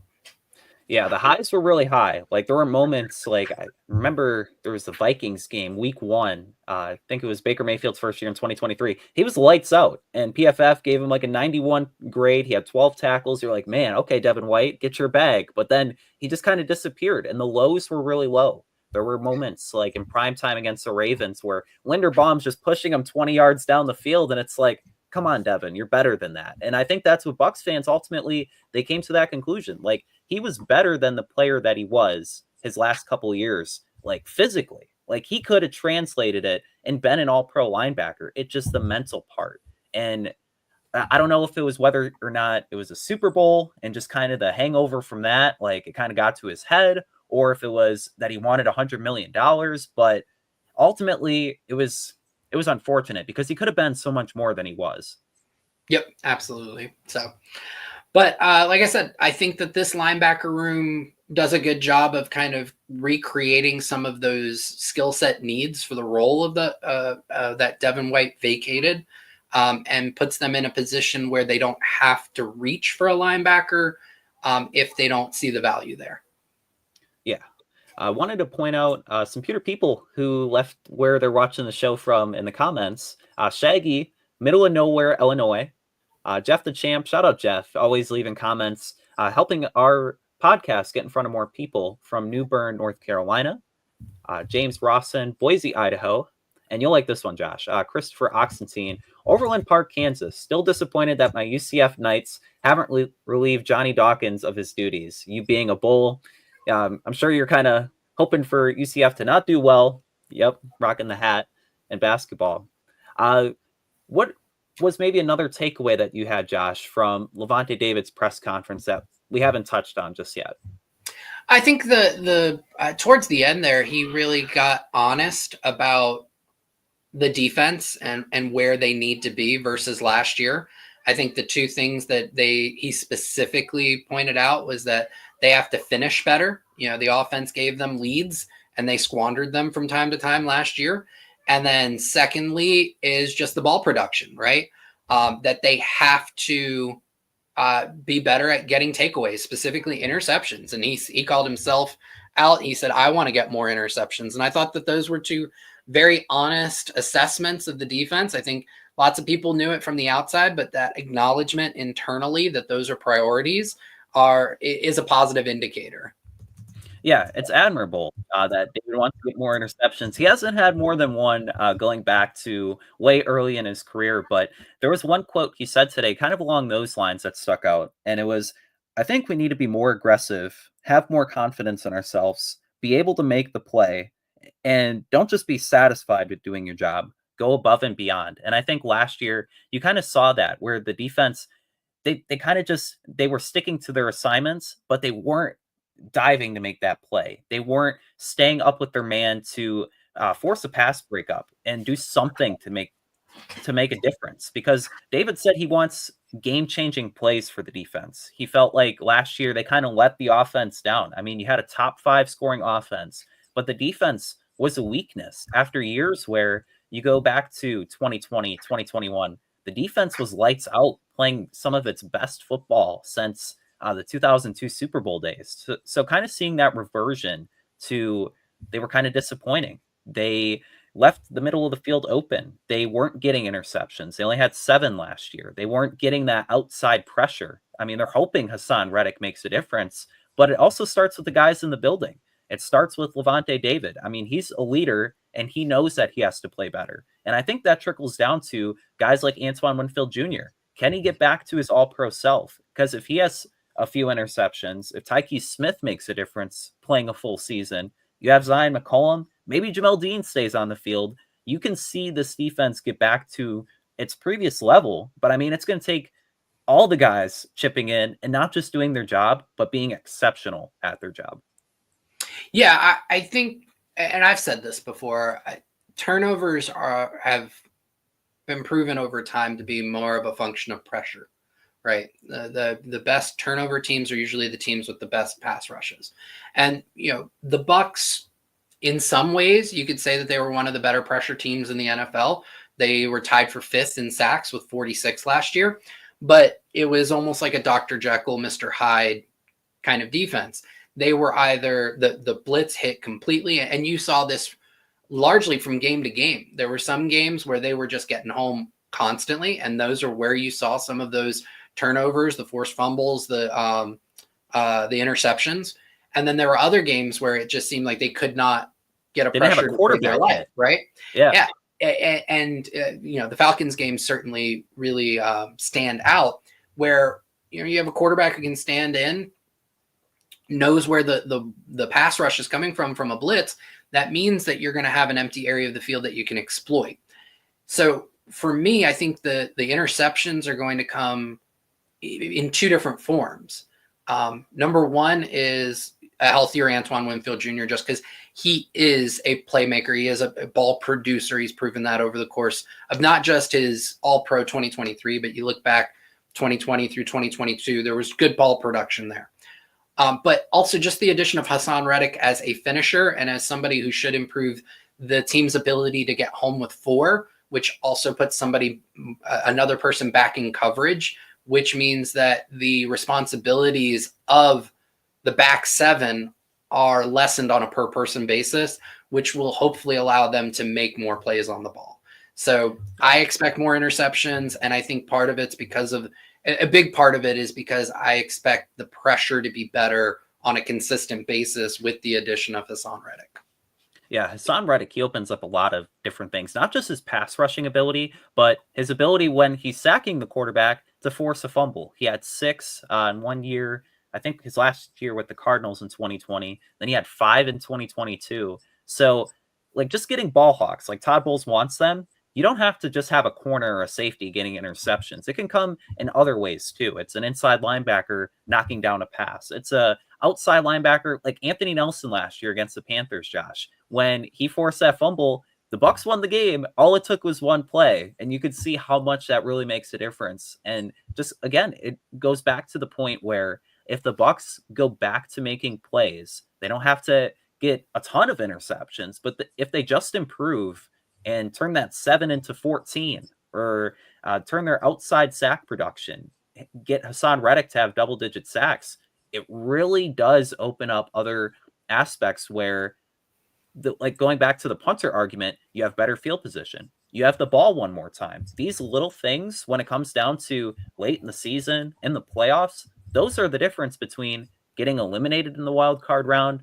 [SPEAKER 1] Yeah, the highs were really high. Like there were moments like I remember there was the Vikings game, week 1. I think it was Baker Mayfield's first year in 2023. He was lights out, and PFF gave him like a 91 grade. He had 12 tackles. You're like, man, okay, Devon White, get your bag. But then he just kind of disappeared, and the lows were really low. There were moments like in prime time against the Ravens where Linderbaum's just pushing him 20 yards down the field, and it's like, come on, Devon, you're better than that. And I think that's what Bucs fans ultimately they came to that conclusion. Like he was better than the player that he was his last couple of years, like physically. Like he could have translated it and been an all-pro linebacker. It's just the mental part. And I don't know if it was whether or not it was a Super Bowl and just kind of the hangover from that, like it kind of got to his head, or if it was that he wanted $100 million. But ultimately, it was unfortunate because he could have been so much more than he was.
[SPEAKER 2] Yep, absolutely. So, but like I said, I think that this linebacker room does a good job of kind of recreating some of those skill set needs for the role of the that Devon White vacated, and puts them in a position where they don't have to reach for a linebacker if they don't see the value there.
[SPEAKER 1] Yeah. I wanted to point out some Pewter people who left where they're watching the show from in the comments. Shaggy, middle of nowhere, Illinois. Jeff the Champ, shout out Jeff, always leaving comments, helping our podcast get in front of more people from New Bern, North Carolina. James Rawson, Boise, Idaho. And you'll like this one, Josh. Christopher Oxentine, Overland Park, Kansas. Still disappointed that my UCF Knights haven't relieved Johnny Dawkins of his duties. You being a Bull, I'm sure you're kind of hoping for UCF to not do well. Yep, rocking the hat and basketball. What was maybe another takeaway that you had, Josh, from Lavonte David's press conference that we haven't touched on just yet?
[SPEAKER 2] I think the towards the end there, he really got honest about the defense and where they need to be versus last year. I think the two things that he specifically pointed out was that they have to finish better. You know, the offense gave them leads and they squandered them from time to time last year. And then secondly is just the ball production, right? That they have to be better at getting takeaways, specifically interceptions. And he called himself out. He said, I want to get more interceptions. And I thought that those were two very honest assessments of the defense. I think lots of people knew it from the outside, but that acknowledgement internally that those are priorities is a positive indicator.
[SPEAKER 1] Yeah, it's admirable that David wants to get more interceptions. He hasn't had more than one going back to way early in his career, but there was one quote he said today kind of along those lines that stuck out. And it was, I think we need to be more aggressive, have more confidence in ourselves, be able to make the play, and don't just be satisfied with doing your job. Go above and beyond. And I think last year you kind of saw that where the defense, they kind of just, they were sticking to their assignments, but they weren't diving to make that play. They weren't staying up with their man to force a pass breakup and do something to make a difference. Because David said he wants game-changing plays for the defense. He felt like last year they kind of let the offense down. I mean, you had a top 5 scoring offense, but the defense was a weakness after years where you go back to 2020, 2021, the defense was lights out, playing some of its best football since the 2002 Super Bowl days. So kind of seeing that reversion to, they were kind of disappointing. They left the middle of the field open. They weren't getting interceptions. They only had 7 last year. They weren't getting that outside pressure. I mean, they're hoping Hassan Reddick makes a difference, but it also starts with the guys in the building. It starts with Lavonte David. I mean, he's a leader and he knows that he has to play better. And I think that trickles down to guys like Antoine Winfield Jr. Can he get back to his all-pro self? Because if he has a few interceptions, if Tyke Smith makes a difference playing a full season, you have Zion McCollum, maybe Jamel Dean stays on the field, you can see this defense get back to its previous level. But I mean, it's going to take all the guys chipping in and not just doing their job, but being exceptional at their job.
[SPEAKER 2] Yeah, I think, and I've said this before, turnovers have been proven over time to be more of a function of pressure, right? The best turnover teams are usually the teams with the best pass rushes. And, you know, the Bucs, in some ways, you could say that they were one of the better pressure teams in the NFL. They were tied for 5th in sacks with 46 last year, but it was almost like a Dr. Jekyll, Mr. Hyde kind of defense. They were either the blitz hit completely, and you saw this largely from game to game. There were some games where they were just getting home constantly, and those are where you saw some of those turnovers, the forced fumbles, the interceptions. And then there were other games where it just seemed like they could not get a pressure to save their life, right?
[SPEAKER 1] Yeah.
[SPEAKER 2] And the Falcons games certainly really stand out, where you have a quarterback who can stand in, knows where the pass rush is coming from a blitz. That means that you're going to have an empty area of the field that you can exploit. So for me, I think the interceptions are going to come in 2 different forms. Number one is a healthier Antoine Winfield Jr., just because he is a playmaker. He is a ball producer. He's proven that over the course of not just his All-Pro 2023, but you look back 2020 through 2022, there was good ball production there. But also just the addition of Hassan Reddick as a finisher and as somebody who should improve the team's ability to get home with 4, which also puts another person back in coverage, which means that the responsibilities of the back 7 are lessened on a per person basis, which will hopefully allow them to make more plays on the ball. So I expect more interceptions. And I think a big part of it is because I expect the pressure to be better on a consistent basis with the addition of Hassan Reddick.
[SPEAKER 1] Yeah, Hassan Reddick, he opens up a lot of different things, not just his pass rushing ability, but his ability when he's sacking the quarterback to force a fumble. He had 6 in 1 year. I think his last year with the Cardinals in 2020. Then he had 5 in 2022. So, like, just getting ball hawks, like Todd Bowles wants them, you don't have to just have a corner or a safety getting interceptions. It can come in other ways, too. It's an inside linebacker knocking down a pass. It's a outside linebacker like Anthony Nelson last year against the Panthers, Josh. When he forced that fumble, the Bucs won the game. All it took was one play, and you could see how much that really makes a difference. And just, again, it goes back to the point where if the Bucs go back to making plays, they don't have to get a ton of interceptions, but if they just improve and turn that 7 into 14 or turn their outside sack production, get Hassan Reddick to have double-digit sacks, it really does open up other aspects where, like going back to the punter argument, you have better field position. You have the ball one more time. These little things, when it comes down to late in the season, in the playoffs, those are the difference between getting eliminated in the wild card round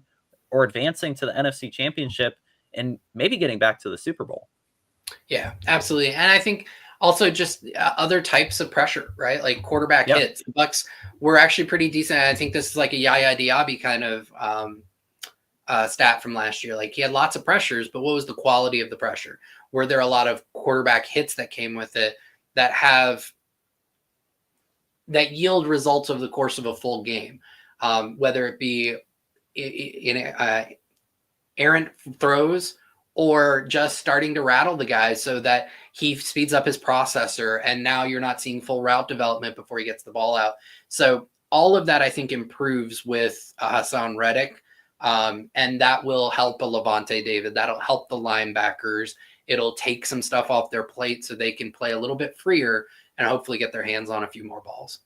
[SPEAKER 1] or advancing to the NFC Championship and maybe getting back to the Super Bowl.
[SPEAKER 2] Yeah, absolutely. And I think also just other types of pressure, right? Like quarterback hits. The Bucs were actually pretty decent. I think this is like a Yaya Diaby kind of stat from last year. Like he had lots of pressures, but what was the quality of the pressure? Were there a lot of quarterback hits that came with it that yield results over the course of a full game? Whether it be in errant throws or just starting to rattle the guy so that he speeds up his processor, and now you're not seeing full route development before he gets the ball out. So all of that, I think, improves with Hassan Reddick, and that will help a Lavonte David. That'll help the linebackers. It'll take some stuff off their plate so they can play a little bit freer and hopefully get their hands on a few more balls.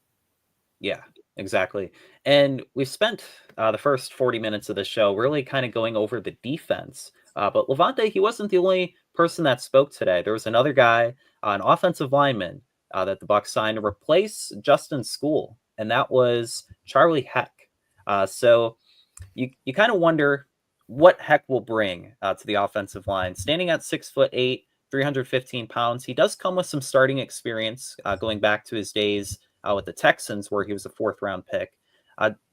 [SPEAKER 1] Yeah, exactly. And we've spent the first 40 minutes of the show really kind of going over the defense. But Lavonte, he wasn't the only person that spoke today. There was another guy, an offensive lineman, that the Bucs signed to replace Justin Skule, and that was Charlie Heck. So you kind of wonder what Heck will bring to the offensive line. Standing at 6'8", 315 pounds, he does come with some starting experience going back to his days with the Texans, where he was a 4th-round pick.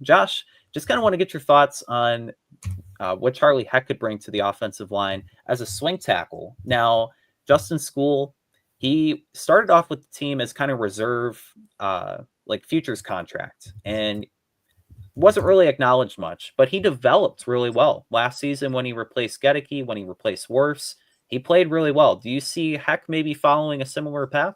[SPEAKER 1] Josh, just kind of want to get your thoughts on what Charlie Heck could bring to the offensive line as a swing tackle. Now, Justin Skule, he started off with the team as kind of reserve, like futures contract, and wasn't really acknowledged much, but he developed really well. Last season when he replaced Gedeke, when he replaced Wirfs, he played really well. Do you see Heck maybe following a similar path?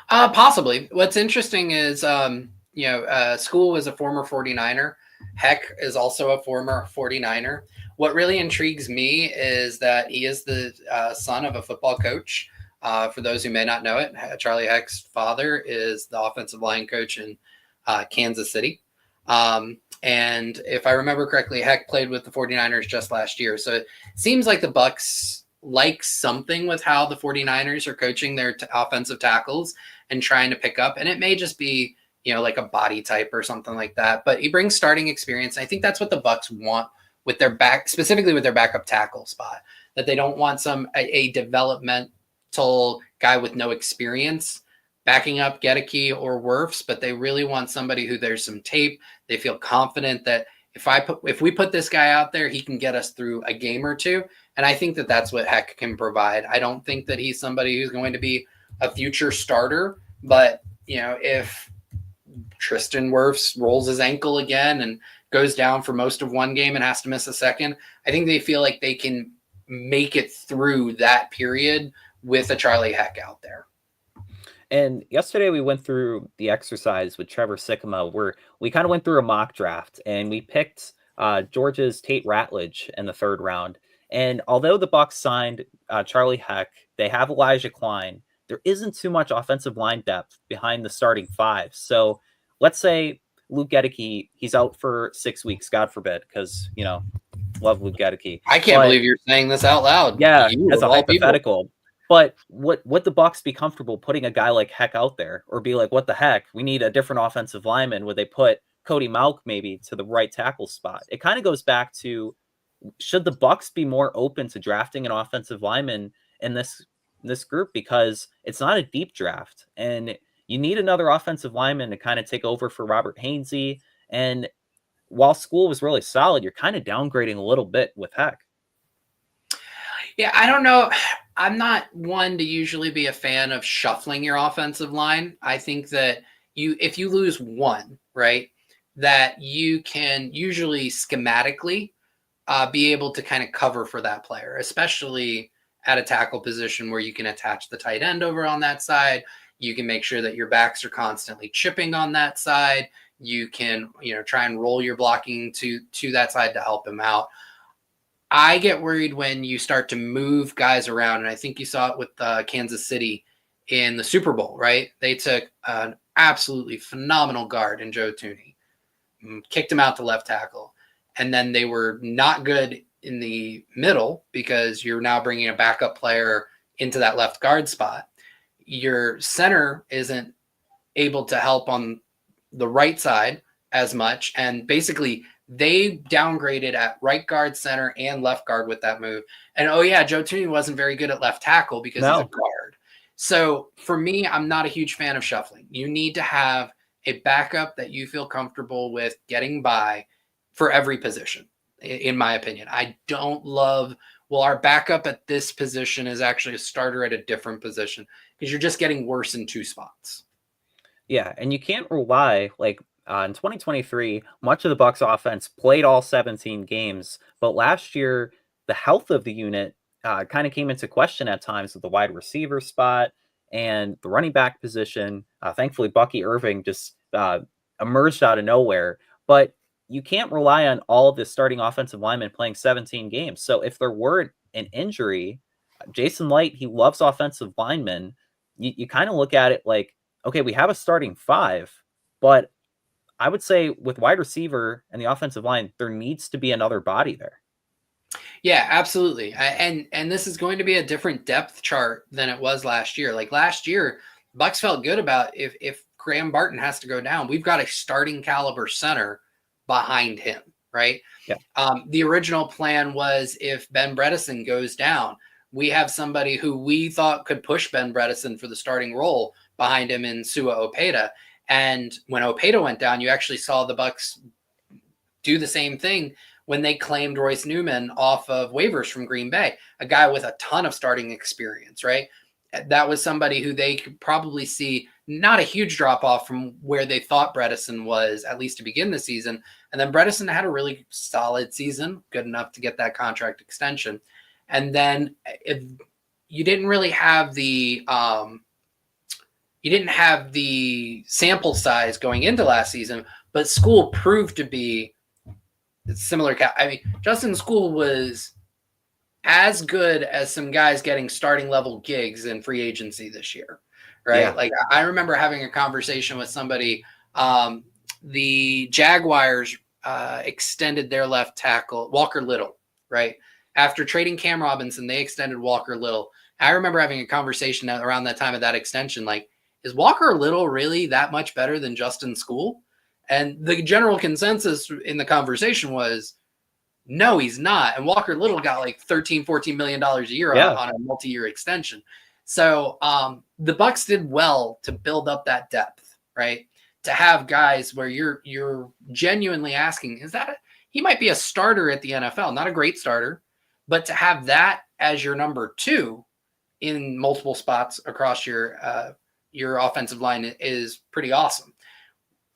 [SPEAKER 2] Possibly. What's interesting is, Skule was a former 49er. Heck is also a former 49er. What really intrigues me is that he is the son of a football coach. For those who may not know it, Charlie Heck's father is the offensive line coach in Kansas City. And if I remember correctly, Heck played with the 49ers just last year. So it seems like the Bucs like something with how the 49ers are coaching their offensive tackles and trying to pick up. And it may just be, like a body type or something like that. But he brings starting experience. I think that's what the Bucs want with their specifically with their backup tackle spot, that they don't want a developmental guy with no experience backing up Gedeke or Wirfs, but they really want somebody who there's some tape. They feel confident that if we put this guy out there, he can get us through a game or two. And I think that that's what Heck can provide. I don't think that he's somebody who's going to be a future starter, but if Tristan Wirfs rolls his ankle again and goes down for most of one game and has to miss a second, I think they feel like they can make it through that period with a Charlie Heck out there.
[SPEAKER 1] And yesterday we went through the exercise with Trevor Sikkema where we kind of went through a mock draft and we picked Georgia's Tate Ratledge in the 3rd round. And although the Bucs signed Charlie Heck, they have Elijah Klein. There isn't too much offensive line depth behind the starting 5. So let's say Luke Gedeke, he's out for 6 weeks, God forbid, because, love Luke Gedeke.
[SPEAKER 2] I can't believe you're saying this out loud.
[SPEAKER 1] Yeah, as a hypothetical. People. But would the Bucs be comfortable putting a guy like Heck out there, or be like, what the heck? We need a different offensive lineman. Would they put Cody Mauch maybe to the right tackle spot? It kind of goes back to, should the Bucs be more open to drafting an offensive lineman in this group, because it's not a deep draft and you need another offensive lineman to kind of take over for Robert Hainsey. And while School was really solid, you're kind of downgrading a little bit with Heck.
[SPEAKER 2] Yeah, I don't know. I'm not one to usually be a fan of shuffling your offensive line. I think that if you lose one, right, that you can usually schematically be able to kind of cover for that player, especially at a tackle position where you can attach the tight end over on that side. You can make sure that your backs are constantly chipping on that side. You can, try and roll your blocking to that side to help him out. I get worried when you start to move guys around, and I think you saw it with Kansas City in the Super Bowl, right? They took an absolutely phenomenal guard in Joe Thuney, kicked him out to left tackle, and then they were not good in the middle because you're now bringing a backup player into that left guard spot. Your center isn't able to help on the right side as much, and basically they downgraded at right guard, center, and left guard with that move. And Joe Thuney wasn't very good at left tackle because he's a guard. So for me, I'm not a huge fan of shuffling. You need to have a backup that you feel comfortable with getting by for every position, in my opinion. I don't love, our backup at this position is actually a starter at a different position, because you're just getting worse in 2 spots.
[SPEAKER 1] Yeah, and you can't rely, in 2023, much of the Bucs offense played all 17 games, but last year, the health of the unit kind of came into question at times with the wide receiver spot and the running back position. Thankfully, Bucky Irving just emerged out of nowhere, but you can't rely on all of the starting offensive linemen playing 17 games. So if there were an injury, Jason Light, he loves offensive linemen. You kind of look at it like, okay, we have a starting 5, but I would say with wide receiver and the offensive line, there needs to be another body there.
[SPEAKER 2] Yeah, absolutely. And this is going to be a different depth chart than it was last year. Like last year, Bucs felt good about if Graham Barton has to go down, we've got a starting caliber center behind him, right?
[SPEAKER 1] Yeah.
[SPEAKER 2] The original plan was if Ben Bredeson goes down, we have somebody who we thought could push Ben Bredeson for the starting role behind him in Sua Opeta. And when Opeta went down, you actually saw the Bucs do the same thing when they claimed Royce Newman off of waivers from Green Bay, a guy with a ton of starting experience, right? That was somebody who they could probably see not a huge drop off from where they thought Bredeson was, at least to begin the season. And then Bredeson had a really solid season, good enough to get that contract extension. And then if you didn't really have the sample size going into last season, but School proved to be similar. I mean, Justin School was as good as some guys getting starting level gigs in free agency this year, right?
[SPEAKER 1] Yeah.
[SPEAKER 2] Like I remember having a conversation with somebody. The Jaguars extended their left tackle, Walker Little, right? After trading Cam Robinson, they extended Walker Little. I remember having a conversation around that time of that extension, like, is Walker Little really that much better than Justin School? And the general consensus in the conversation was, no, he's not. And Walker Little got like $13-14 million a year on a multi-year extension. So the Bucs did well to build up that depth, right? To have guys where you're genuinely asking, he might be a starter at the NFL, not a great starter, but to have that as your number 2 in multiple spots across your offensive line is pretty awesome.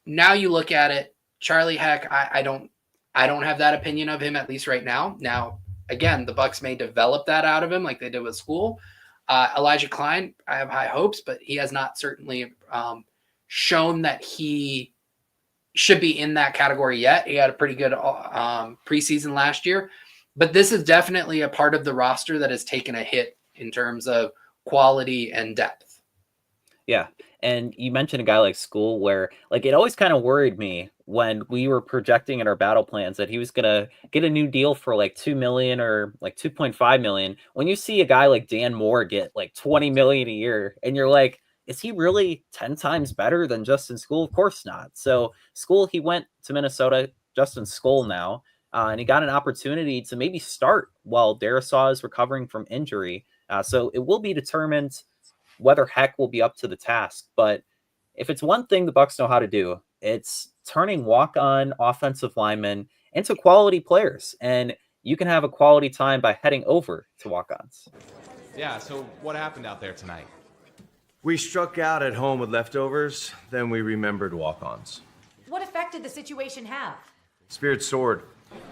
[SPEAKER 2] Now you look at it, Charlie Heck, I don't have that opinion of him, at least right now. Now, again, the Bucs may develop that out of him like they did with School. Elijah Klein, I have high hopes, but he has not certainly shown that he should be in that category yet. He had a pretty good preseason last year, but this is definitely a part of the roster that has taken a hit in terms of quality and depth.
[SPEAKER 1] Yeah. And you mentioned a guy like School where like it always kind of worried me when we were projecting in our battle plans that he was going to get a new deal for like 2 million or like 2.5 million. When you see a guy like Dan Moore get like 20 million a year and you're like, is he really 10 times better than Justin School? Of course not. So School, he went to Minnesota, Justin School now, and he got an opportunity to maybe start while Darisaw is recovering from injury. So it will be determined whether Heck will be up to the task. But if it's one thing the Bucs know how to do, it's turning walk-on offensive linemen into quality players. And you can have a quality time by heading over to walk-ons.
[SPEAKER 3] Yeah, so what happened out there tonight?
[SPEAKER 4] We struck out at home with leftovers, then we remembered walk-ons.
[SPEAKER 5] What effect did the situation have?
[SPEAKER 4] Spirit soared.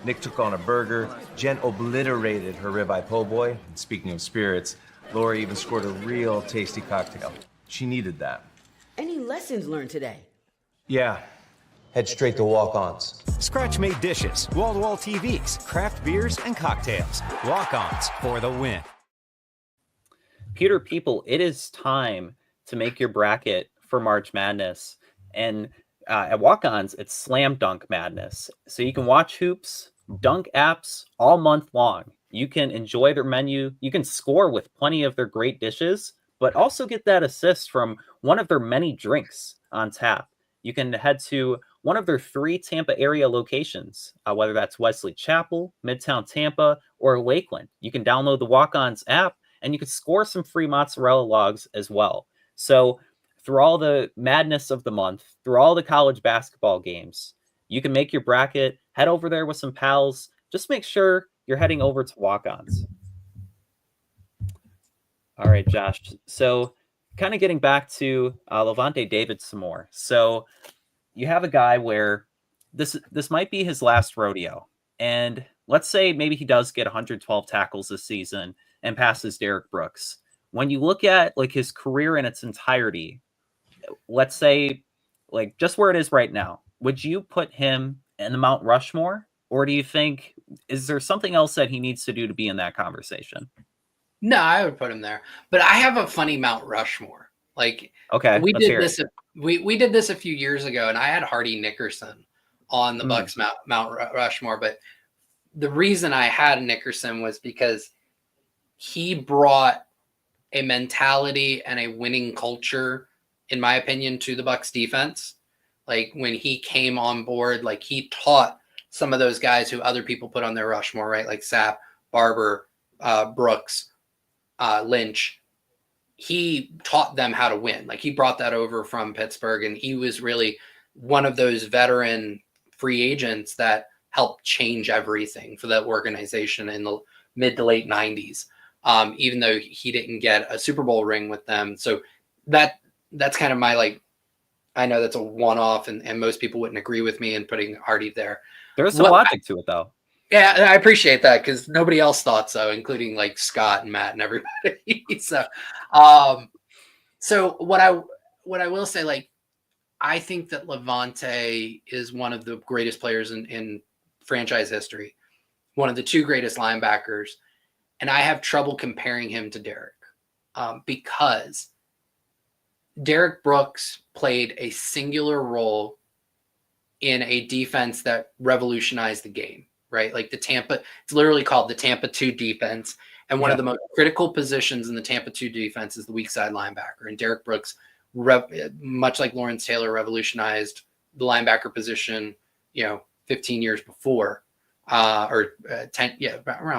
[SPEAKER 4] Nick took on a burger. Jen obliterated her ribeye po' boy. And speaking of spirits, Lori even scored a real tasty cocktail. She needed that.
[SPEAKER 5] Any lessons learned today?
[SPEAKER 4] Yeah. Head straight to walk-ons.
[SPEAKER 6] Scratch-made dishes, wall-to-wall TVs, craft beers, and cocktails. Walk-ons for the win.
[SPEAKER 1] Pewter people, it is time to make your bracket for March Madness. And at walk-ons, it's Slam Dunk Madness. So you can watch hoops, dunk apps all month long. You can enjoy their menu. You can score with plenty of their great dishes, but also get that assist from one of their many drinks on tap. You can head to one of their 3 Tampa area locations, whether that's Wesley Chapel, Midtown Tampa, or Lakeland. You can download the Walk-Ons app, and you can score some free mozzarella logs as well. So through all the madness of the month, through all the college basketball games, you can make your bracket, head over there with some pals. Just make sure you're heading over to walk-ons. All right, Josh. So kind of getting back to Lavonte David some more. So you have a guy where this might be his last rodeo. And let's say maybe he does get 112 tackles this season and passes Derek Brooks. When you look at like his career in its entirety, let's say like just where it is right now, would you put him in the Mount Rushmore? Or do you think, is there something else that he needs to do to be in that conversation?
[SPEAKER 2] No, I would put him there. But I have a funny Mount Rushmore. Like,
[SPEAKER 1] okay,
[SPEAKER 2] we did this. We did this a few years ago, and I had Hardy Nickerson on the Bucs Mount Rushmore. But the reason I had Nickerson was because he brought a mentality and a winning culture, in my opinion, to the Bucs defense. Like when he came on board, like he taught some of those guys who other people put on their Rushmore, right? Like Sapp, Barber, Brooks, Lynch. He taught them how to win. Like he brought that over from Pittsburgh, and he was really one of those veteran free agents that helped change everything for that organization in the mid to late 90s. Even though he didn't get a Super Bowl ring with them. So that's kind of my, like, I know that's a one-off and most people wouldn't agree with me in putting Hardy there.
[SPEAKER 1] There's some logic to it, though.
[SPEAKER 2] Yeah, I appreciate that because nobody else thought so, including like Scott and Matt and everybody. So what I will say, like, I think that Lavonte is one of the greatest players in franchise history, one of the 2 greatest linebackers. And I have trouble comparing him to Derek because Derek Brooks played a singular role in a defense that revolutionized the game, right? Like it's literally called the Tampa 2 defense. And one of the most critical positions in the Tampa 2 defense is the weak side linebacker. And Derek Brooks, much like Lawrence Taylor, revolutionized the linebacker position, 15 years before, around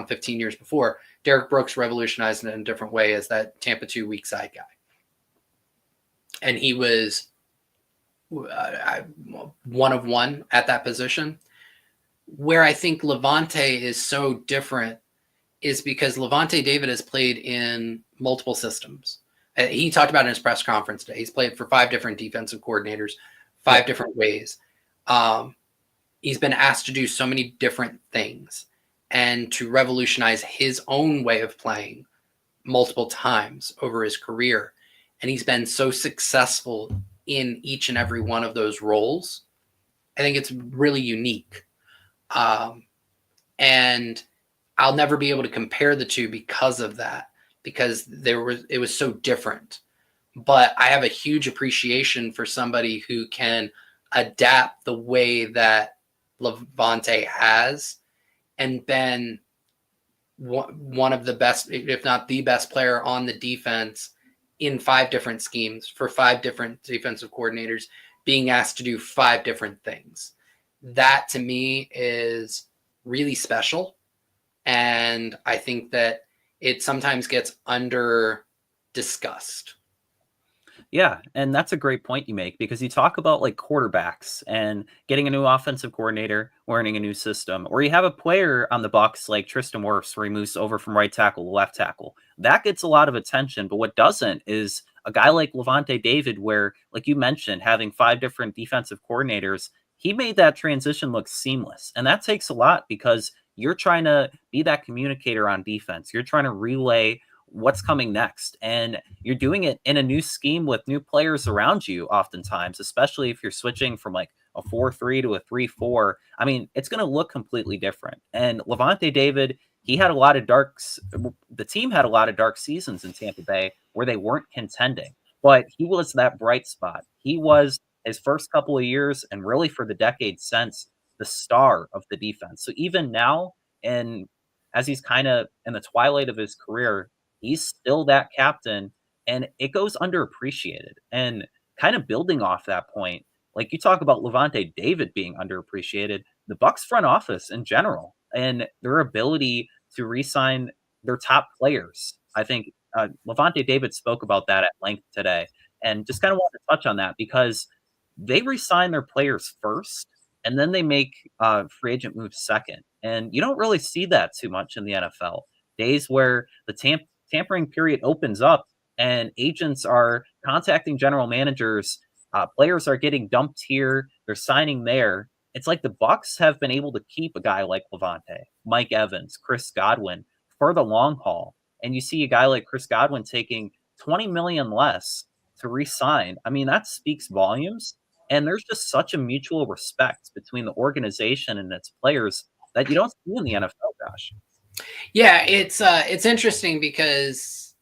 [SPEAKER 2] 15 years before. Derek Brooks revolutionized it in a different way as that Tampa 2 weak side guy. And he was one of one at that position. Where I think Lavonte is so different is because Lavonte David has played in multiple systems. He talked about in his press conference today. He's played for 5 different defensive coordinators, 5 different ways. He's been asked to do so many different things and to revolutionize his own way of playing multiple times over his career. And he's been so successful in each and every one of those roles. I think it's really unique. And I'll never be able to compare the two because of that, because it was so different. But I have a huge appreciation for somebody who can adapt the way that Lavonte has and been one of the best, if not the best player on the defense in 5 different schemes for 5 different defensive coordinators, being asked to do 5 different things. That to me is really special. And I think that it sometimes gets under discussed.
[SPEAKER 1] Yeah, and that's a great point you make, because you talk about like quarterbacks and getting a new offensive coordinator, learning a new system, or you have a player on the Bucs like Tristan Wirfs where he moves over from right tackle to left tackle. That gets a lot of attention, but what doesn't is a guy like Lavonte David, where, like you mentioned, having 5 different defensive coordinators, he made that transition look seamless. And that takes a lot, because you're trying to be that communicator on defense. You're trying to relay what's coming next. And you're doing it in a new scheme with new players around you oftentimes, especially if you're switching from like a 4-3 to a 3-4. I mean, it's going to look completely different. And Lavonte David, the team had a lot of dark seasons in Tampa Bay where they weren't contending, but he was that bright spot. He was, his first couple of years and really for the decade since, the star of the defense. So even now, and as he's kind of in the twilight of his career, he's still that captain, and it goes underappreciated. And kind of building off that point, like you talk about Lavonte David being underappreciated, the Bucs front office in general and their ability to re-sign their top players. I think Lavonte David spoke about that at length today, and just kind of want to touch on that because they re-sign their players first, and then they make free agent moves second. And you don't really see that too much in the NFL. Days where the tampering period opens up and agents are contacting general managers, players are getting dumped here, they're signing there. It's like the Bucs have been able to keep a guy like Lavonte, Mike Evans, Chris Godwin for the long haul. And you see a guy like Chris Godwin taking $20 million less to re-sign. I mean, that speaks volumes. And there's just such a mutual respect between the organization and its players that you don't see in the NFL, Josh.
[SPEAKER 2] Yeah, it's interesting because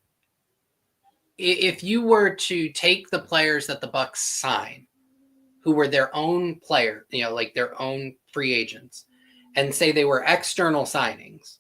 [SPEAKER 2] if you were to take the players that the Bucs sign, who were their own player, like their own free agents, and say they were external signings,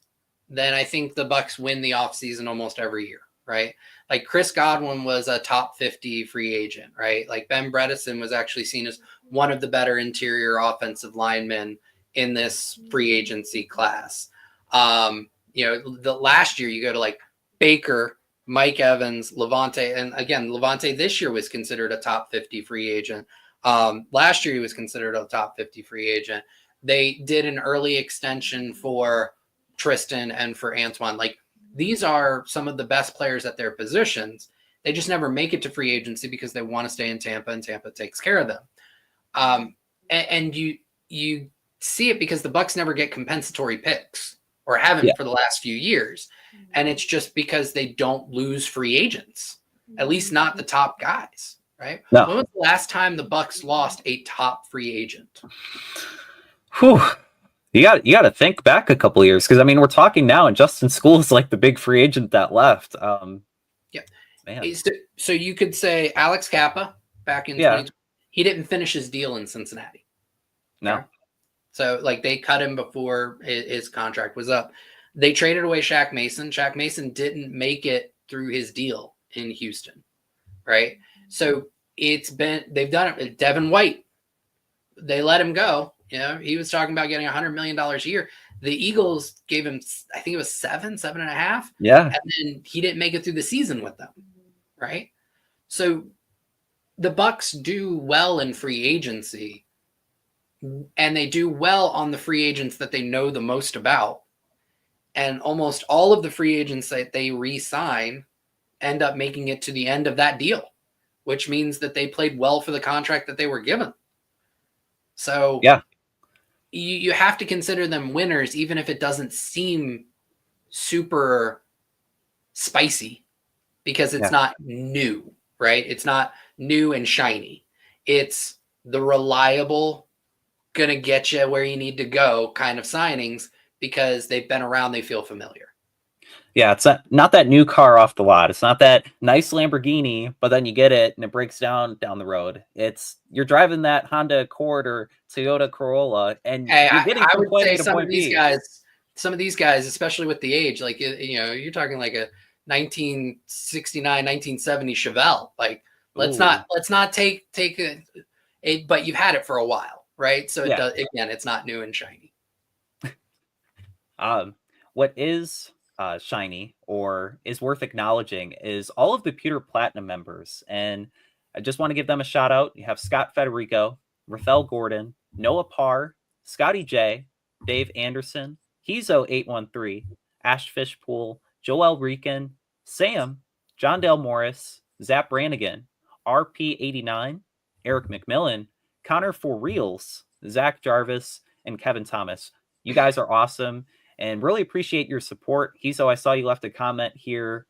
[SPEAKER 2] then I think the Bucs win the offseason almost every year, right? Like Chris Godwin was a top 50 free agent, right? Like Ben Bredesen was actually seen as one of the better interior offensive linemen in this free agency class. The last year you go to like Baker, Mike Evans, Lavonte, and again, Lavonte this year was considered a top 50 free agent. Last year he was considered a top 50 free agent. They did an early extension for Tristan and for Antoine. Like, these are some of the best players at their positions. They just never make it to free agency because they want to stay in Tampa, and Tampa takes care of them. And you see it because the Bucs never get compensatory picks, or haven't for the last few years. And it's just because they don't lose free agents, at least not the top guys, right?
[SPEAKER 1] No.
[SPEAKER 2] When was the last time the Bucs lost a top free agent?
[SPEAKER 1] Whew. You got to think back a couple years, because I mean, we're talking now, and Justin School is like the big free agent that left.
[SPEAKER 2] Yeah,
[SPEAKER 1] Man.
[SPEAKER 2] so you could say Alex Kappa back in 2020, he didn't finish his deal in Cincinnati.
[SPEAKER 1] No.
[SPEAKER 2] Okay? So like they cut him before his contract was up. They traded away Shaq Mason. Shaq Mason didn't make it through his deal in Houston, right? So they've done it. Devon White, they let him go. You know, he was talking about getting $100 million a year. The Eagles gave him, I think it was 7.5.
[SPEAKER 1] Yeah.
[SPEAKER 2] And then he didn't make it through the season with them, right? So the Bucs do well in free agency, and they do well on the free agents that they know the most about. And almost all of the free agents that they re-sign end up making it to the end of that deal, which means that they played well for the contract that they were given. So
[SPEAKER 1] yeah,
[SPEAKER 2] you have to consider them winners, even if it doesn't seem super spicy, because it's not new, right? It's not new and shiny. It's the reliable, going to get you where you need to go kind of signings, because they've been around, they feel familiar.
[SPEAKER 1] Yeah, it's not that new car off the lot. It's not that nice Lamborghini, but then you get it and it breaks down the road. You're driving that Honda Accord or Toyota Corolla, and you're getting
[SPEAKER 2] I
[SPEAKER 1] from
[SPEAKER 2] would
[SPEAKER 1] point
[SPEAKER 2] say
[SPEAKER 1] A to
[SPEAKER 2] some
[SPEAKER 1] point
[SPEAKER 2] of these
[SPEAKER 1] B.
[SPEAKER 2] guys, especially with the age, like, you know, you're talking like a 1969, 1970 Chevelle. Like, let's not take it, but you've had it for a while, right? So it does, again, it's not new and shiny.
[SPEAKER 1] What is shiny or is worth acknowledging is all of the Pewter Platinum members. And I just want to give them a shout out. You have Scott Federico, Rafael Gordon, Noah Parr, Scotty J, Dave Anderson, Hezo813, Ash Fishpool, Joel Rican, Sam, John Dale Morris, Zap Brannigan, RP89, Eric McMillan, Connor For Reals, Zach Jarvis, and Kevin Thomas. You guys are awesome. And really appreciate your support. Hizo, I saw you left a comment here.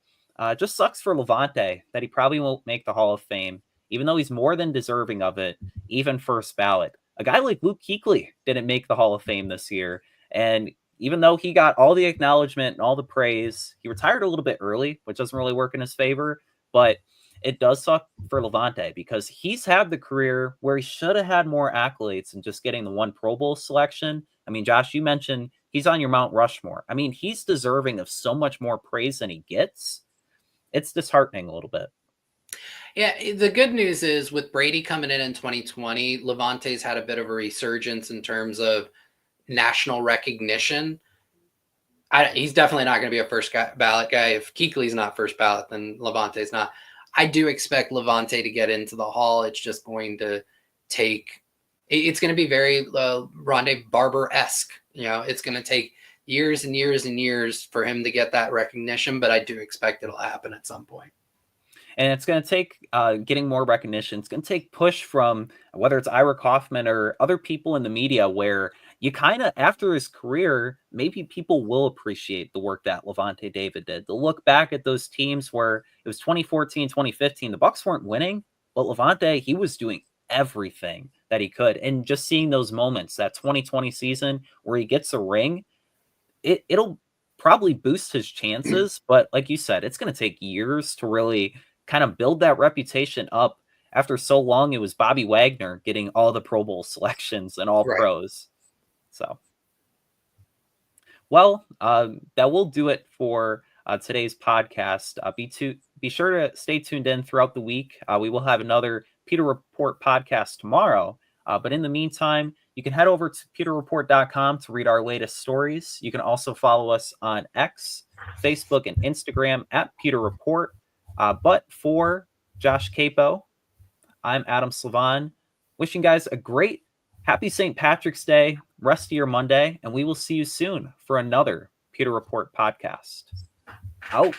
[SPEAKER 1] Just sucks for Lavonte that he probably won't make the Hall of Fame, even though he's more than deserving of it, even first ballot. A guy like Luke Kuechly didn't make the Hall of Fame this year. And even though he got all the acknowledgement and all the praise, he retired a little bit early, which doesn't really work in his favor. But it does suck for Lavonte, because he's had the career where he should have had more accolades than just getting the one Pro Bowl selection. I mean, Josh, you mentioned he's on your Mount Rushmore. I mean, he's deserving of so much more praise than he gets. It's disheartening a little bit.
[SPEAKER 2] Yeah, the good news is with Brady coming in 2020, Lavonte's had a bit of a resurgence in terms of national recognition. He's definitely not going to be a first ballot guy. If Kuechly's not first ballot, then Lavonte's not. I do expect Lavonte to get into the Hall. It's just going to take – it's going to be very Rondé Barber-esque. You know, it's going to take years and years and years for him to get that recognition, but I do expect it'll happen at some point.
[SPEAKER 1] And it's going to take getting more recognition. It's going to take push from whether it's Ira Kaufman or other people in the media, where you kind of, after his career, maybe people will appreciate the work that Lavonte David did. They'll look back at those teams where it was 2014, 2015. The Bucs weren't winning, but Lavonte, he was doing everything that he could. And just seeing those moments, that 2020 season where he gets a ring, it'll probably boost his chances. But like you said, it's going to take years to really kind of build that reputation up. After so long, it was Bobby Wagner getting all the Pro Bowl selections and all pros. So, well, that will do it for today's podcast. Be sure to stay tuned in throughout the week. We will have another Pewter Report podcast tomorrow. But in the meantime, you can head over to pewterreport.com to read our latest stories. You can also follow us on X, Facebook, and Instagram at Pewter Report. But for Josh Capo, I'm Adam Slavon. Wishing guys a great, happy St. Patrick's Day, rest of your Monday, and we will see you soon for another Pewter Report podcast. Out.